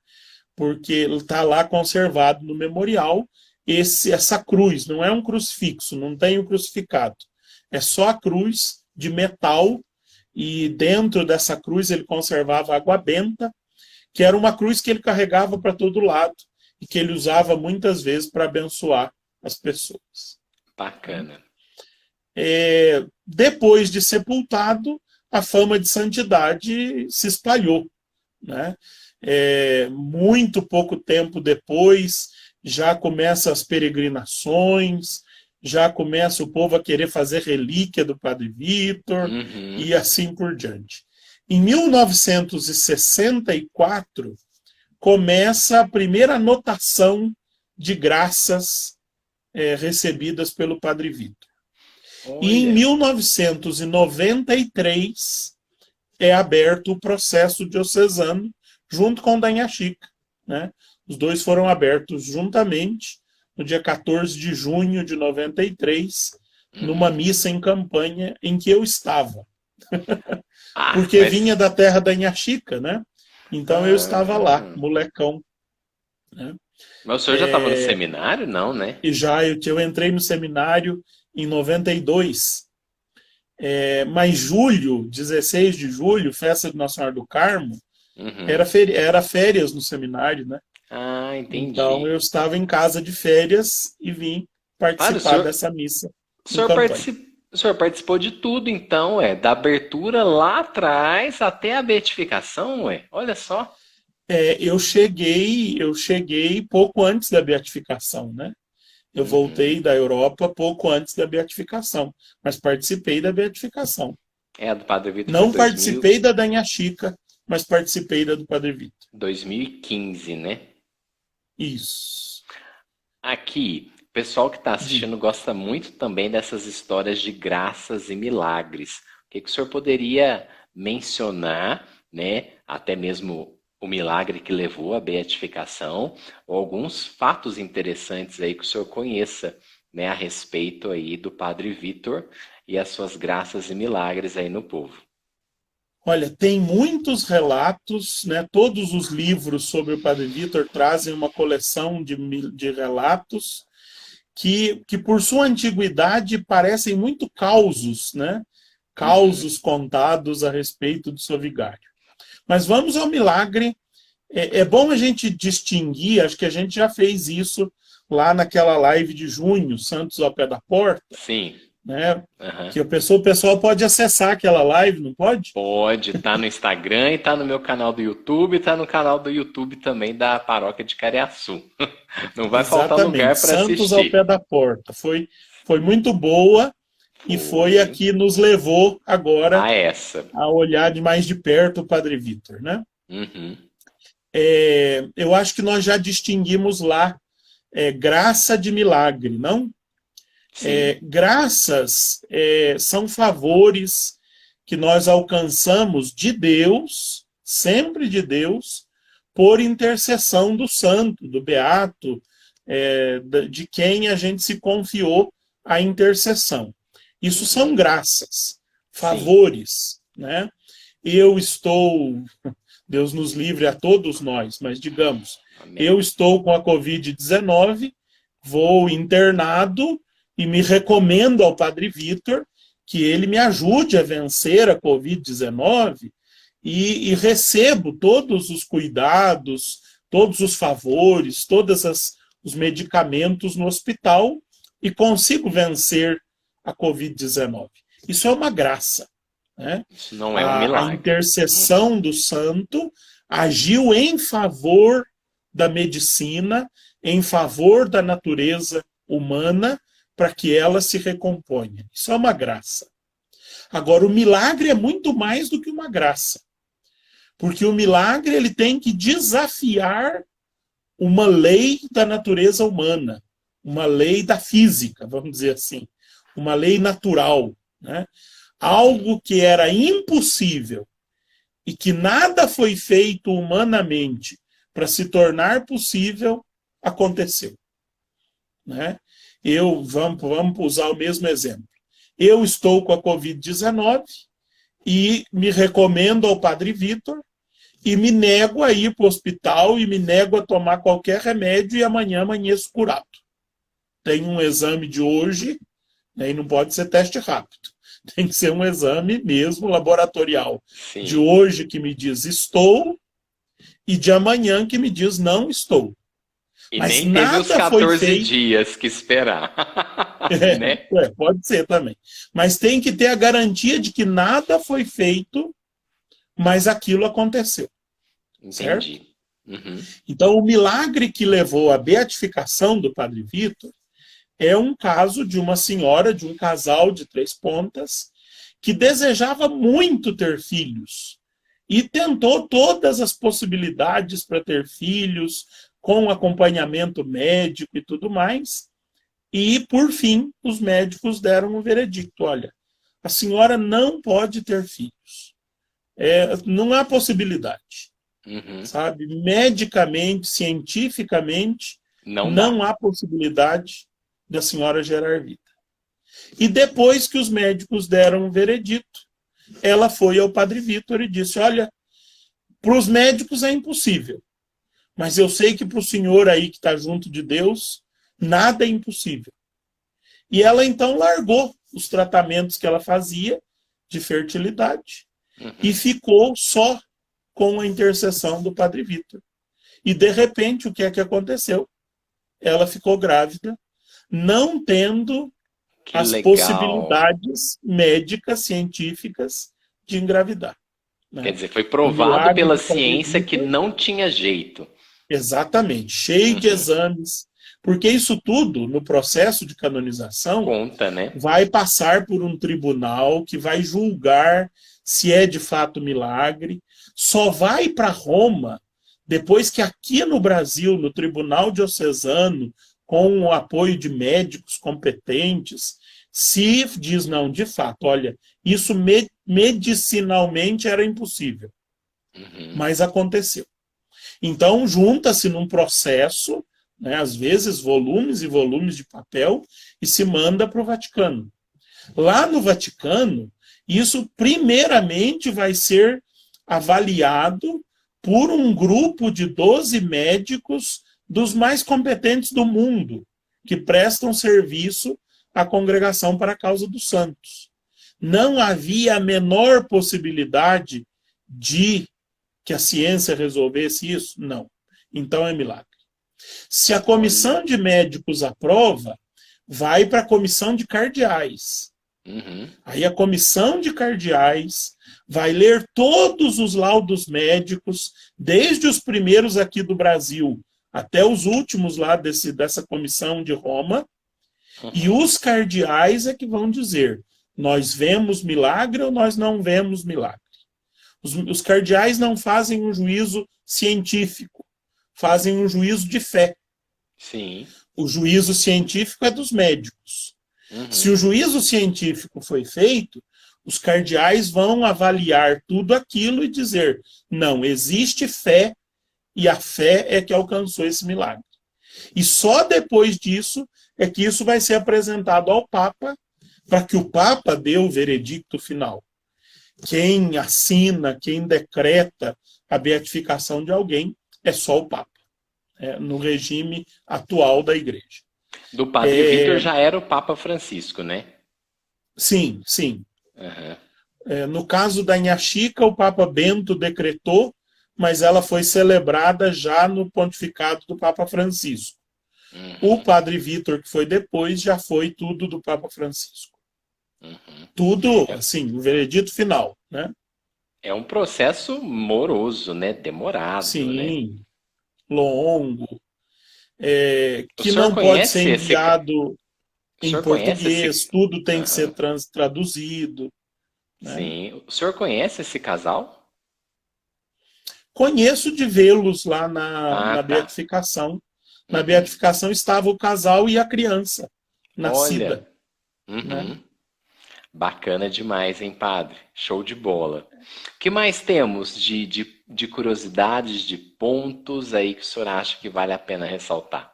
Porque ele está lá conservado no memorial. Essa cruz não é um crucifixo, não tem o crucificado. É só a cruz de metal e dentro dessa cruz ele conservava água benta, que era uma cruz que ele carregava para todo lado e que ele usava muitas vezes para abençoar as pessoas. Bacana. Depois de sepultado, a fama de santidade se espalhou. Né? Muito pouco tempo depois, já começam as peregrinações, já começa o povo a querer fazer relíquia do Padre Vitor Uhum. e assim por diante. Em 1964, começa a primeira anotação de graças recebidas pelo Padre Vitor. E em Olha. 1993 é aberto o processo diocesano junto com o da Inha Chica. Né? Os dois foram abertos juntamente no dia 14 de junho de 93, numa Uhum. missa em campanha em que eu estava. Ah, Porque vinha da terra da Inha Chica, né? Então eu estava lá, ah. molecão. Né? Mas o senhor já estava no seminário? Não, né? E já eu entrei no seminário em 92. Mas julho, 16 de julho, festa de Nossa Senhora do Carmo, Uhum. era férias no seminário, né? Ah, Então entendi. eu estava em casa de férias e vim Padre, participar dessa missa o em senhor campanha. O senhor participou de tudo, então, da abertura lá atrás até a beatificação, olha só. Eu cheguei pouco antes da beatificação, né? Eu voltei Uhum. da Europa pouco antes da beatificação, mas participei da beatificação. A do Padre Vitor foi Não participei da Danha Chica, mas participei da do Padre Vitor. 2015, né? Isso. Aqui, o pessoal que está Diga. assistindo gosta muito também dessas histórias de graças e milagres. O que o senhor poderia mencionar, né? Até mesmo o milagre que levou à beatificação, ou alguns fatos interessantes aí que o senhor conheça, né, a respeito aí do Padre Vitor e as suas graças e milagres aí no povo. Olha, tem muitos relatos, né? Todos os livros sobre o Padre Vitor trazem uma coleção de relatos que, por sua antiguidade, parecem muito causos, né? Uhum. Causos contados a respeito do seu vigário. Mas vamos ao milagre. É bom a gente distinguir, acho que a gente já fez isso lá naquela live de junho, Santos ao Pé da Porta, Sim. né? Uhum. Que o pessoal pode acessar aquela live, não pode? Pode, tá no Instagram e tá no meu canal do YouTube, tá no canal do YouTube também da Paróquia de Cariaçu. Não vai faltar Exatamente, lugar para Santos ao Pé assistir. da Porta. Foi muito boa e foi a Foi que nos levou agora a essa. a olhar de mais de perto o Padre Vitor, né? Uhum. Eu acho que nós já distinguimos lá graça de milagre, não? Sim, Graças são favores que nós alcançamos de Deus, sempre de Deus, por intercessão do santo, do beato, de quem a gente se confiou a intercessão. Isso são graças, sim. favores, né? Eu estou, Deus nos livre a todos nós, mas digamos, eu Amém. estou com a Covid-19, vou internado e me recomendo ao Padre Vitor que ele me ajude a vencer a Covid-19 e recebo todos os cuidados, todos os favores, todos os medicamentos no hospital e consigo vencer a Covid-19. Isso é uma graça, né? Isso não é um A milagre. Uhum. intercessão do santo agiu em favor da medicina, em favor da natureza humana, para que ela se recomponha. Isso é uma graça. Agora, o milagre é muito mais do que uma graça, porque o milagre ele tem que desafiar uma lei da natureza humana, uma lei da física, vamos dizer assim, uma lei natural, né? Uhum. Algo que era impossível e que nada foi feito humanamente para se tornar possível, aconteceu, né? Vamos usar o mesmo exemplo. Eu estou com a Covid-19 e me recomendo ao Padre Vitor e me nego a ir para o hospital e me nego a tomar qualquer remédio e amanhã amanheço curado. Tem um exame de hoje, né, e não pode ser teste rápido. Tem que ser um exame mesmo laboratorial de Sim. hoje que me diz estou e de amanhã que me diz não estou. E Mas nem teve os nada foi 14 feito. dias que esperar, né? Pode ser também. Mas tem que ter a garantia de que nada foi feito, mas aquilo aconteceu, certo? Entendi. Uhum. Então, o milagre que levou à beatificação do Padre Vitor é um caso de uma senhora, de um casal de 3 pontas, que desejava muito ter filhos e tentou todas as possibilidades para ter filhos, com acompanhamento médico e tudo mais. E, por fim, os médicos deram um veredicto: olha, a senhora não pode ter filhos. Não há possibilidade, Uhum. sabe? Medicamente, cientificamente, Não dá. não há possibilidade da senhora gerar vida. E depois que os médicos deram um veredito, ela foi ao Padre Vitor e disse: olha, para os médicos é impossível, mas eu sei que para o senhor aí que está junto de Deus, nada é impossível. E ela então largou os tratamentos que ela fazia de fertilidade e Uhum. ficou só com a intercessão do Padre Vitor. E de repente, o que é que aconteceu? Ela ficou grávida, não tendo Que as legal. possibilidades médicas, científicas de engravidar, Quer né? dizer, foi O provado milagre pela do Padre ciência que Vitor, não tinha jeito. exatamente, cheio de Uhum. exames, porque isso tudo, no processo de canonização, Conta, né? vai passar por um tribunal que vai julgar se é de fato milagre, só vai para Roma depois que aqui no Brasil, no Tribunal Diocesano, com o apoio de médicos competentes, se diz não, de fato, olha, isso medicinalmente era impossível, Uhum. mas aconteceu. Então, junta-se num processo, né, às vezes volumes e volumes de papel, e se manda para o Vaticano. Lá no Vaticano, isso primeiramente vai ser avaliado por um grupo de 12 médicos dos mais competentes do mundo, que prestam serviço à Congregação para a Causa dos Santos. Não havia a menor possibilidade de que a ciência resolvesse isso? Não. Então é milagre. Se a Olha. comissão de médicos aprova, vai para a comissão de cardeais. Uhum. Aí a comissão de cardeais vai ler todos os laudos médicos, desde os primeiros aqui do Brasil até os últimos lá dessa comissão de Roma, e Uhum. os cardeais é que vão dizer: nós vemos milagre ou nós não vemos milagre. Os cardeais não fazem um juízo científico, fazem um juízo de fé. Sim. O juízo científico é dos médicos. Se Uhum. o juízo científico foi feito, os cardeais vão avaliar tudo aquilo e dizer: não, existe fé, e a fé é que alcançou esse milagre. E só depois disso é que isso vai ser apresentado ao Papa, para que o Papa dê o veredicto final. Quem assina, quem decreta a beatificação de alguém é só o Papa, no regime atual da Igreja. Do Padre Vitor É, já era o Papa Francisco, né? sim, sim. Uhum. No caso da Inha Chica, o Papa Bento decretou, mas ela foi celebrada já no pontificado do Papa Francisco. O Uhum. Padre Vitor, que foi depois, já foi tudo do Papa Francisco. Uhum. Tudo, É, assim, o veredito final, né? é um processo moroso, né? Demorado, né? Sim, longo, O que senhor não pode ser conhece esse, enviado o em senhor conhece português, esse, tudo tem que ser Aham. traduzido, né? Sim. O senhor conhece esse casal? Conheço de vê-los lá na Ah, tá. beatificação. Na Uhum. beatificação estava o casal e a criança Olha. nascida, né? Uhum. Bacana demais, hein, padre? Show de bola. O que mais temos de curiosidades, de pontos aí que o senhor acha que vale a pena ressaltar?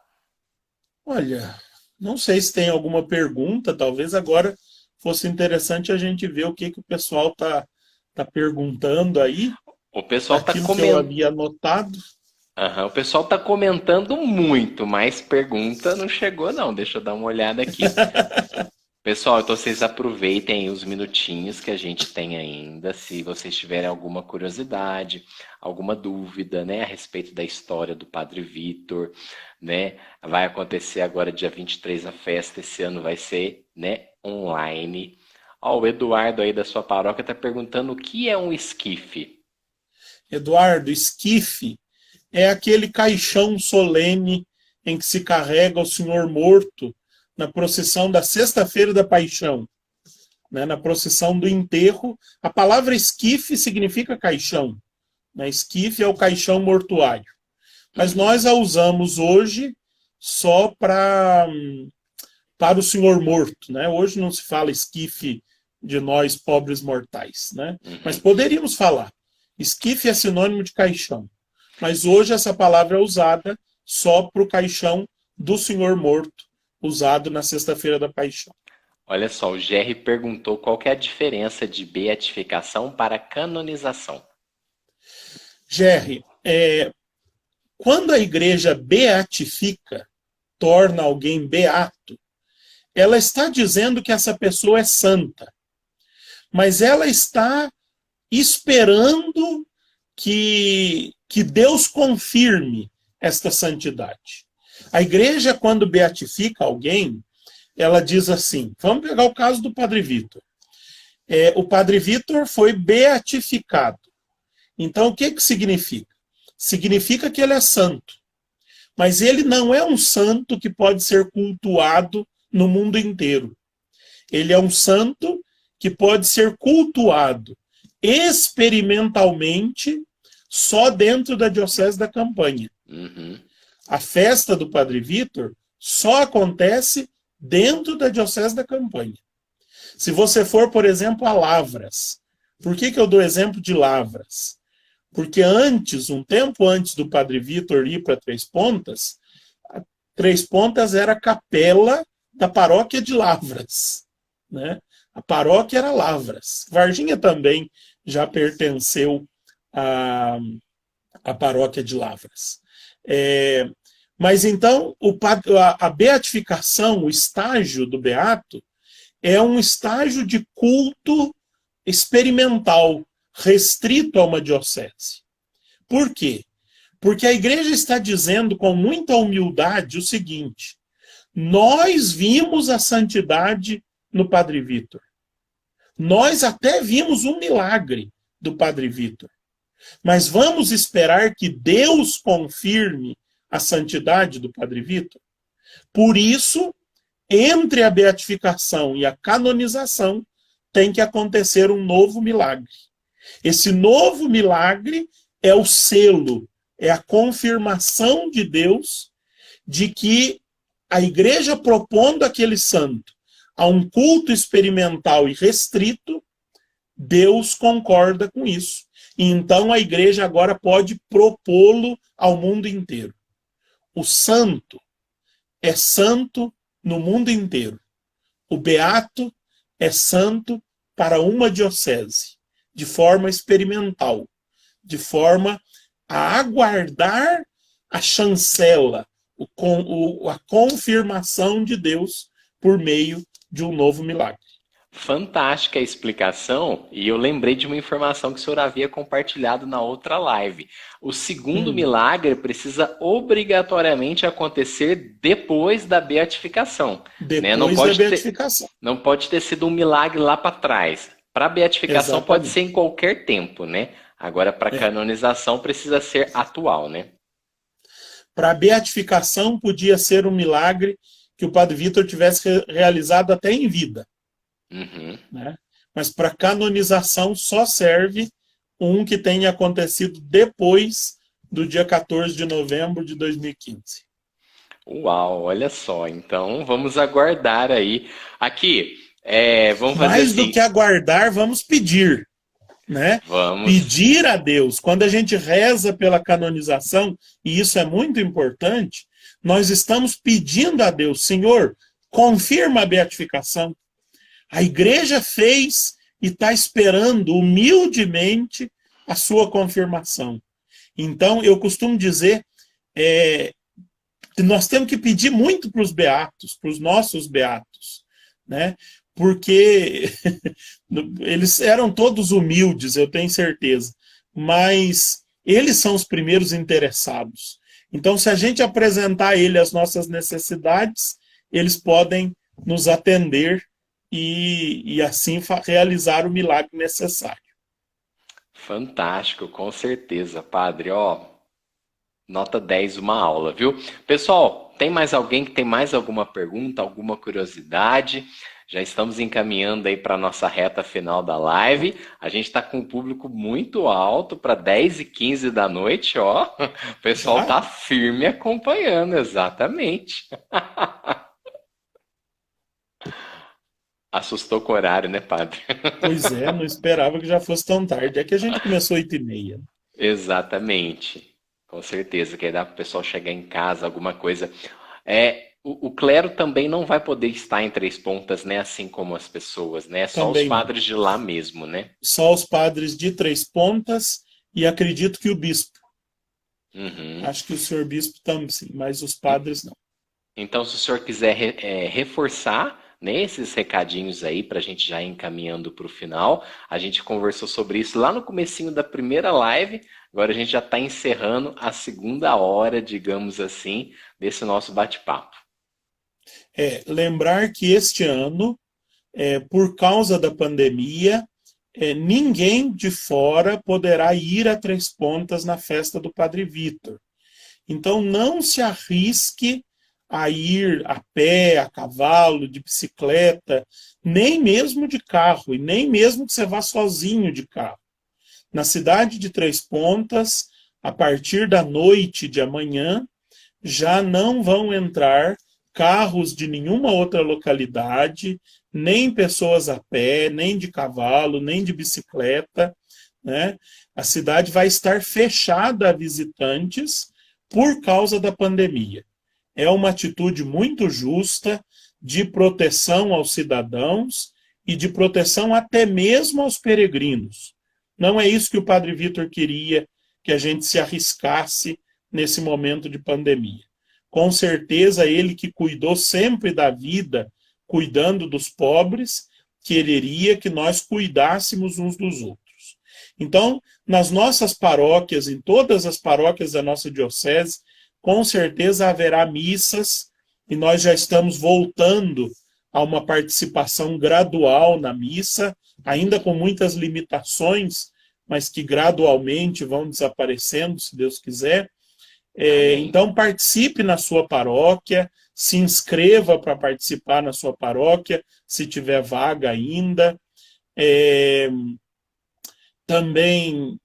Olha, não sei se tem alguma pergunta, talvez agora fosse interessante a gente ver o que o pessoal tá perguntando aí, O pessoal tá daquilo que eu comentando. havia anotado. O pessoal tá comentando muito, mas pergunta não chegou, não. Deixa eu dar uma olhada aqui. Pessoal, então vocês aproveitem aí os minutinhos que a gente tem ainda. Se vocês tiverem alguma curiosidade, alguma dúvida, né, a respeito da história do Padre Vitor, né? Vai acontecer agora dia 23 a festa, esse ano vai ser, né, online. Ó, o Eduardo aí da sua paróquia tá perguntando o que é um esquife. Eduardo, esquife é aquele caixão solene em que se carrega o Senhor morto na procissão da Sexta-feira da Paixão, né? Na procissão do enterro. A palavra esquife significa caixão, né? Esquife é o caixão mortuário. Mas Uhum, nós a usamos hoje só para o Senhor morto, né? Hoje não se fala esquife de nós pobres mortais, né? Mas uhum. poderíamos falar. Esquife é sinônimo de caixão. Mas hoje essa palavra é usada só para o caixão do Senhor morto, usado na Sexta-feira da Paixão. Olha só, o Jerry perguntou qual que é a diferença de beatificação para canonização. Gerry, quando a igreja beatifica, torna alguém beato, ela está dizendo que essa pessoa é santa, mas ela está esperando que Deus confirme esta santidade. A igreja, quando beatifica alguém, ela diz assim, vamos pegar o caso do Padre Vitor. O Padre Vitor foi beatificado. Então, o que significa? Significa que ele é santo. Mas ele não é um santo que pode ser cultuado no mundo inteiro. Ele é um santo que pode ser cultuado experimentalmente só dentro da Diocese da Campanha. Uhum. A festa do Padre Vitor só acontece dentro da Diocese da Campanha. Se você for, por exemplo, a Lavras, por que eu dou exemplo de Lavras? Porque antes, um tempo antes do Padre Vitor ir para Três Pontas, Três Pontas era a capela da paróquia de Lavras, né? A paróquia era Lavras. Varginha também já pertenceu à paróquia de Lavras. Mas então, a beatificação, o estágio do beato, é um estágio de culto experimental, restrito a uma diocese. Por quê? Porque a igreja está dizendo com muita humildade o seguinte: nós vimos a santidade no Padre Vitor. Nós até vimos um milagre do Padre Vitor. Mas vamos esperar que Deus confirme a santidade do Padre Vitor? Por isso, entre a beatificação e a canonização, tem que acontecer um novo milagre. Esse novo milagre é o selo, é a confirmação de Deus de que a igreja propondo aquele santo a um culto experimental e restrito, Deus concorda com isso. E então a igreja agora pode propô-lo ao mundo inteiro. O santo é santo no mundo inteiro. O beato é santo para uma diocese, de forma experimental, de forma a aguardar a chancela, a confirmação de Deus por meio de um novo milagre. Fantástica a explicação, e eu lembrei de uma informação que o senhor havia compartilhado na outra live. O segundo milagre precisa obrigatoriamente acontecer depois da beatificação. Depois né? da beatificação. Não pode ter sido um milagre lá para trás. Para a beatificação Exatamente. pode ser em qualquer tempo, né? Agora, para a canonização precisa ser atual, né? Para a beatificação podia ser um milagre que o Padre Vitor tivesse realizado até em vida. Uhum. Né? Mas para canonização só serve um que tenha acontecido depois do dia 14 de novembro de 2015. Uau, olha só. Então, vamos aguardar aí. Aqui, vamos fazer Mais assim. do que aguardar, vamos pedir. Né? Vamos. Pedir a Deus. Quando a gente reza pela canonização, e isso é muito importante, nós estamos pedindo a Deus: Senhor, confirma a beatificação. A igreja fez e está esperando humildemente a sua confirmação. Então, eu costumo dizer que nós temos que pedir muito para os beatos, para os nossos beatos, né? Porque eles eram todos humildes, eu tenho certeza, mas eles são os primeiros interessados. Então, se a gente apresentar a ele as nossas necessidades, eles podem nos atender e assim realizar o milagre necessário. Fantástico, com certeza, padre. Ó, nota 10, uma aula, viu? Pessoal, tem mais alguém que tem mais alguma pergunta, alguma curiosidade? Já estamos encaminhando aí para a nossa reta final da live. A gente está com um público muito alto para 10h15 da noite, ó. O pessoal está firme acompanhando, exatamente. Assustou com o horário, né, padre? Pois é, não esperava que já fosse tão tarde. É que a gente começou 8h30. Exatamente. Com certeza, que aí dá para o pessoal chegar em casa, alguma coisa. O clero também não vai poder estar em Três Pontas, né? Assim como as pessoas, né? Só também os padres de lá mesmo, né? Só os padres de Três Pontas e acredito que o bispo. Uhum. Acho que o senhor bispo também, sim, mas os padres não. Então, se o senhor quiser reforçar, né, esses recadinhos aí para a gente já ir encaminhando para o final, a gente conversou sobre isso lá no comecinho da primeira live. Agora a gente já está encerrando a segunda hora, digamos assim, desse nosso bate-papo. lembrar que este ano, por causa da pandemia, ninguém de fora poderá ir a Três Pontas na festa do Padre Vitor. Então não se arrisque a ir a pé, a cavalo, de bicicleta, nem mesmo de carro, e nem mesmo que você vá sozinho de carro. Na cidade de Três Pontas, a partir da noite de amanhã, já não vão entrar carros de nenhuma outra localidade, nem pessoas a pé, nem de cavalo, nem de bicicleta, né? A cidade vai estar fechada a visitantes por causa da pandemia. É uma atitude muito justa de proteção aos cidadãos e de proteção até mesmo aos peregrinos. Não é isso que o Padre Vitor queria, que a gente se arriscasse nesse momento de pandemia. Com certeza, ele que cuidou sempre da vida, cuidando dos pobres, quereria que nós cuidássemos uns dos outros. Então, nas nossas paróquias, em todas as paróquias da nossa diocese, com certeza haverá missas, e nós já estamos voltando a uma participação gradual na missa, ainda com muitas limitações, mas que gradualmente vão desaparecendo, se Deus quiser. Então, participe na sua paróquia, se inscreva para participar na sua paróquia, se tiver vaga ainda. Também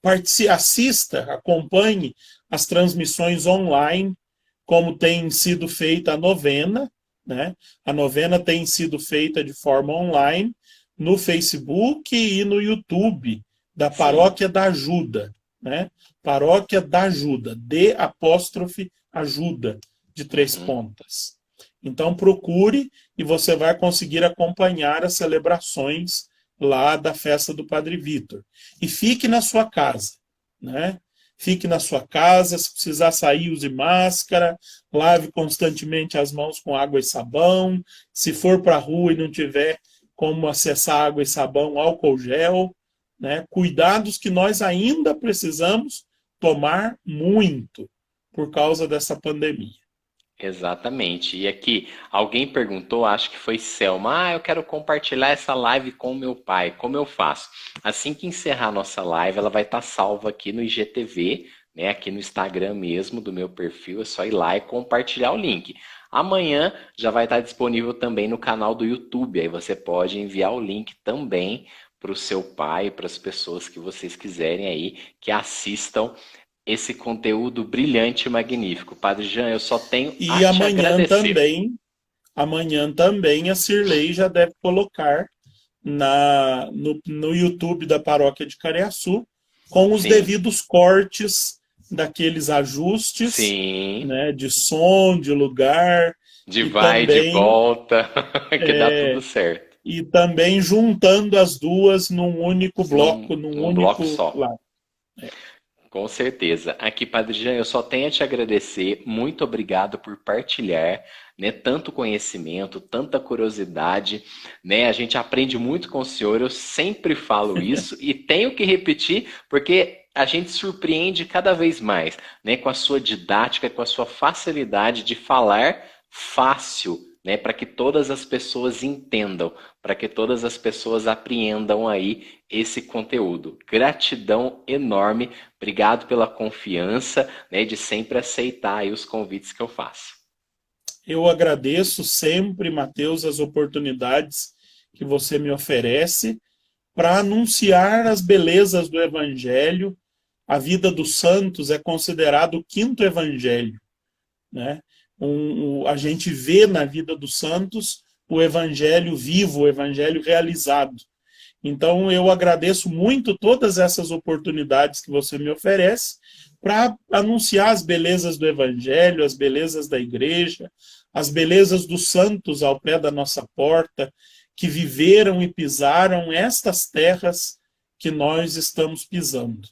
assista, acompanhe as transmissões online, como tem sido feita a novena, né? A novena tem sido feita de forma online no Facebook e no YouTube da Paróquia da Ajuda, né? Paróquia da Ajuda, D''Ajuda, de Três Pontas. Então procure e você vai conseguir acompanhar as celebrações lá da festa do Padre Vitor. E fique na sua casa, né? Fique na sua casa, se precisar sair, use máscara, lave constantemente as mãos com água e sabão. Se for para a rua e não tiver como acessar água e sabão, álcool gel, né? Cuidados que nós ainda precisamos tomar muito por causa dessa pandemia. Exatamente. E aqui, alguém perguntou, acho que foi Selma, eu quero compartilhar essa live com meu pai, como eu faço? Assim que encerrar a nossa live, ela vai estar salva aqui no IGTV, né, aqui no Instagram mesmo, do meu perfil, é só ir lá e compartilhar o link. Amanhã já vai estar disponível também no canal do YouTube, aí você pode enviar o link também para o seu pai, para as pessoas que vocês quiserem aí, que assistam esse conteúdo brilhante e magnífico. Padre Jean, eu só tenho a te agradecer. Amanhã também a Cirlei já deve colocar no YouTube da Paróquia de Cariaçu, com os devidos cortes daqueles ajustes, né, de som, de lugar. De vai e de volta, que dá tudo certo. E também juntando as duas num único bloco, num único bloco só. Lado. Com certeza. Aqui, Padre Jean, eu só tenho a te agradecer. Muito obrigado por partilhar, né, tanto conhecimento, tanta curiosidade, né? A gente aprende muito com o senhor, eu sempre falo isso e tenho que repetir porque a gente surpreende cada vez mais, né, com a sua didática, com a sua facilidade de falar fácil, né, para que todas as pessoas entendam, para que todas as pessoas apreendam aí esse conteúdo. Gratidão enorme, obrigado pela confiança, né, de sempre aceitar aí os convites que eu faço. Eu agradeço sempre, Mateus, as oportunidades que você me oferece para anunciar as belezas do Evangelho. A vida dos santos é considerado o quinto Evangelho, né? A gente vê na vida dos santos o Evangelho vivo, o Evangelho realizado. Então eu agradeço muito todas essas oportunidades que você me oferece para anunciar as belezas do Evangelho, as belezas da Igreja, as belezas dos santos ao pé da nossa porta, que viveram e pisaram estas terras que nós estamos pisando,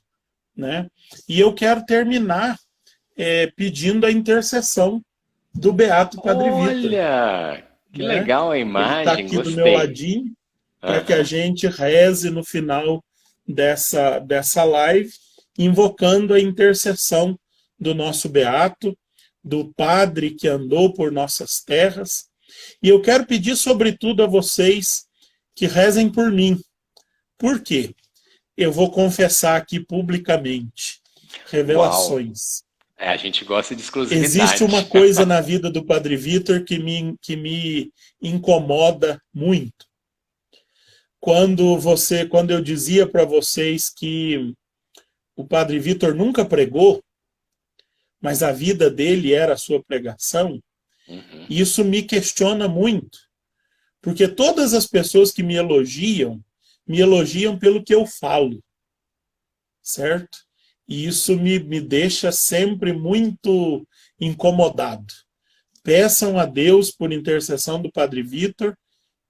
né? E eu quero terminar pedindo a intercessão do Beato Padre Vitor. Olha, que legal a imagem, ele tá aqui gostei. do meu ladinho, para que a gente reze no final dessa live, invocando a intercessão do nosso Beato, do Padre que andou por nossas terras, E eu quero pedir, sobretudo, a vocês que rezem por mim. Por quê? Eu vou confessar aqui publicamente. Uau! Revelações. A gente gosta de Existe uma exclusividade. coisa na vida do Padre Vitor que me incomoda muito. Quando eu dizia para vocês que o Padre Vitor nunca pregou, mas a vida dele era a sua pregação, Uhum. isso me questiona muito. Porque todas as pessoas que me elogiam pelo que eu falo, certo? E isso me deixa sempre muito incomodado. Peçam a Deus, por intercessão do Padre Vitor,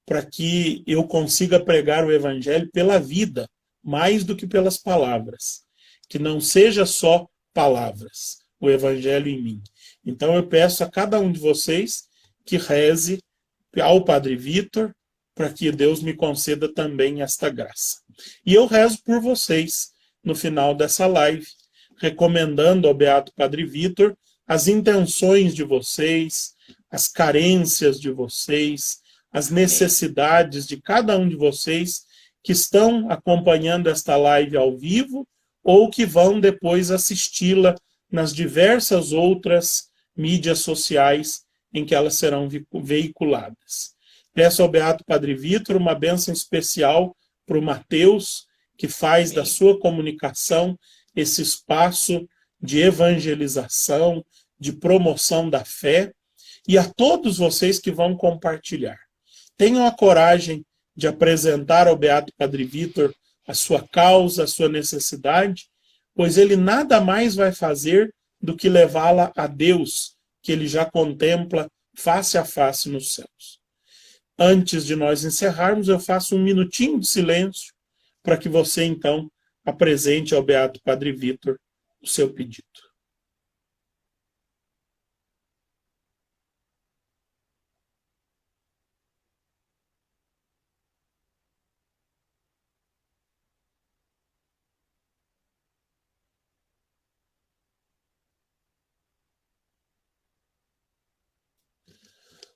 para que eu consiga pregar o Evangelho pela vida, mais do que pelas palavras. Que não seja só palavras, o Evangelho em mim. Então eu peço a cada um de vocês que reze ao Padre Vitor, para que Deus me conceda também esta graça. E eu rezo por vocês no final dessa live, recomendando ao Beato Padre Vitor as intenções de vocês, as carências de vocês, as necessidades de cada um de vocês que estão acompanhando esta live ao vivo ou que vão depois assisti-la nas diversas outras mídias sociais em que elas serão veiculadas. Peço ao Beato Padre Vitor uma bênção especial para o Mateus, que faz da sua comunicação esse espaço de evangelização, de promoção da fé, e a todos vocês que vão compartilhar. Tenham a coragem de apresentar ao Beato Padre Vitor a sua causa, a sua necessidade, pois ele nada mais vai fazer do que levá-la a Deus, que ele já contempla face a face nos céus. Antes de nós encerrarmos, eu faço um minutinho de silêncio para que você, então, apresente ao Beato Padre Vitor o seu pedido.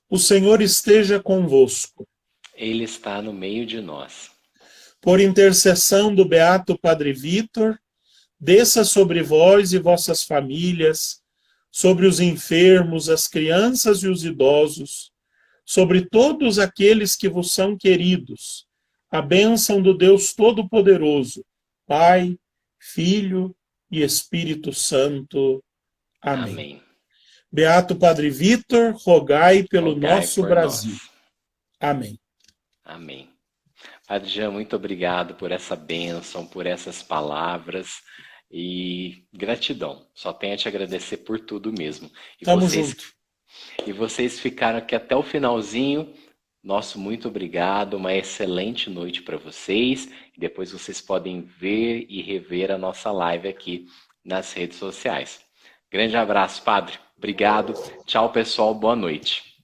O Senhor esteja convosco. Ele está no meio de nós. Por intercessão do Beato Padre Vitor, desça sobre vós e vossas famílias, sobre os enfermos, as crianças e os idosos, sobre todos aqueles que vos são queridos, a bênção do Deus Todo-Poderoso, Pai, Filho e Espírito Santo. Amém. Amém. Beato Padre Vitor, rogai pelo Rogai nosso por Brasil. nós. Amém. Amém. Padre Jean, muito obrigado por essa bênção, por essas palavras e gratidão. Só tenho a te agradecer por tudo mesmo. Tamo junto. E vocês ficaram aqui até o finalzinho. Nosso muito obrigado, uma excelente noite para vocês. E depois vocês podem ver e rever a nossa live aqui nas redes sociais. Grande abraço, Padre. Obrigado. Tchau, pessoal. Boa noite.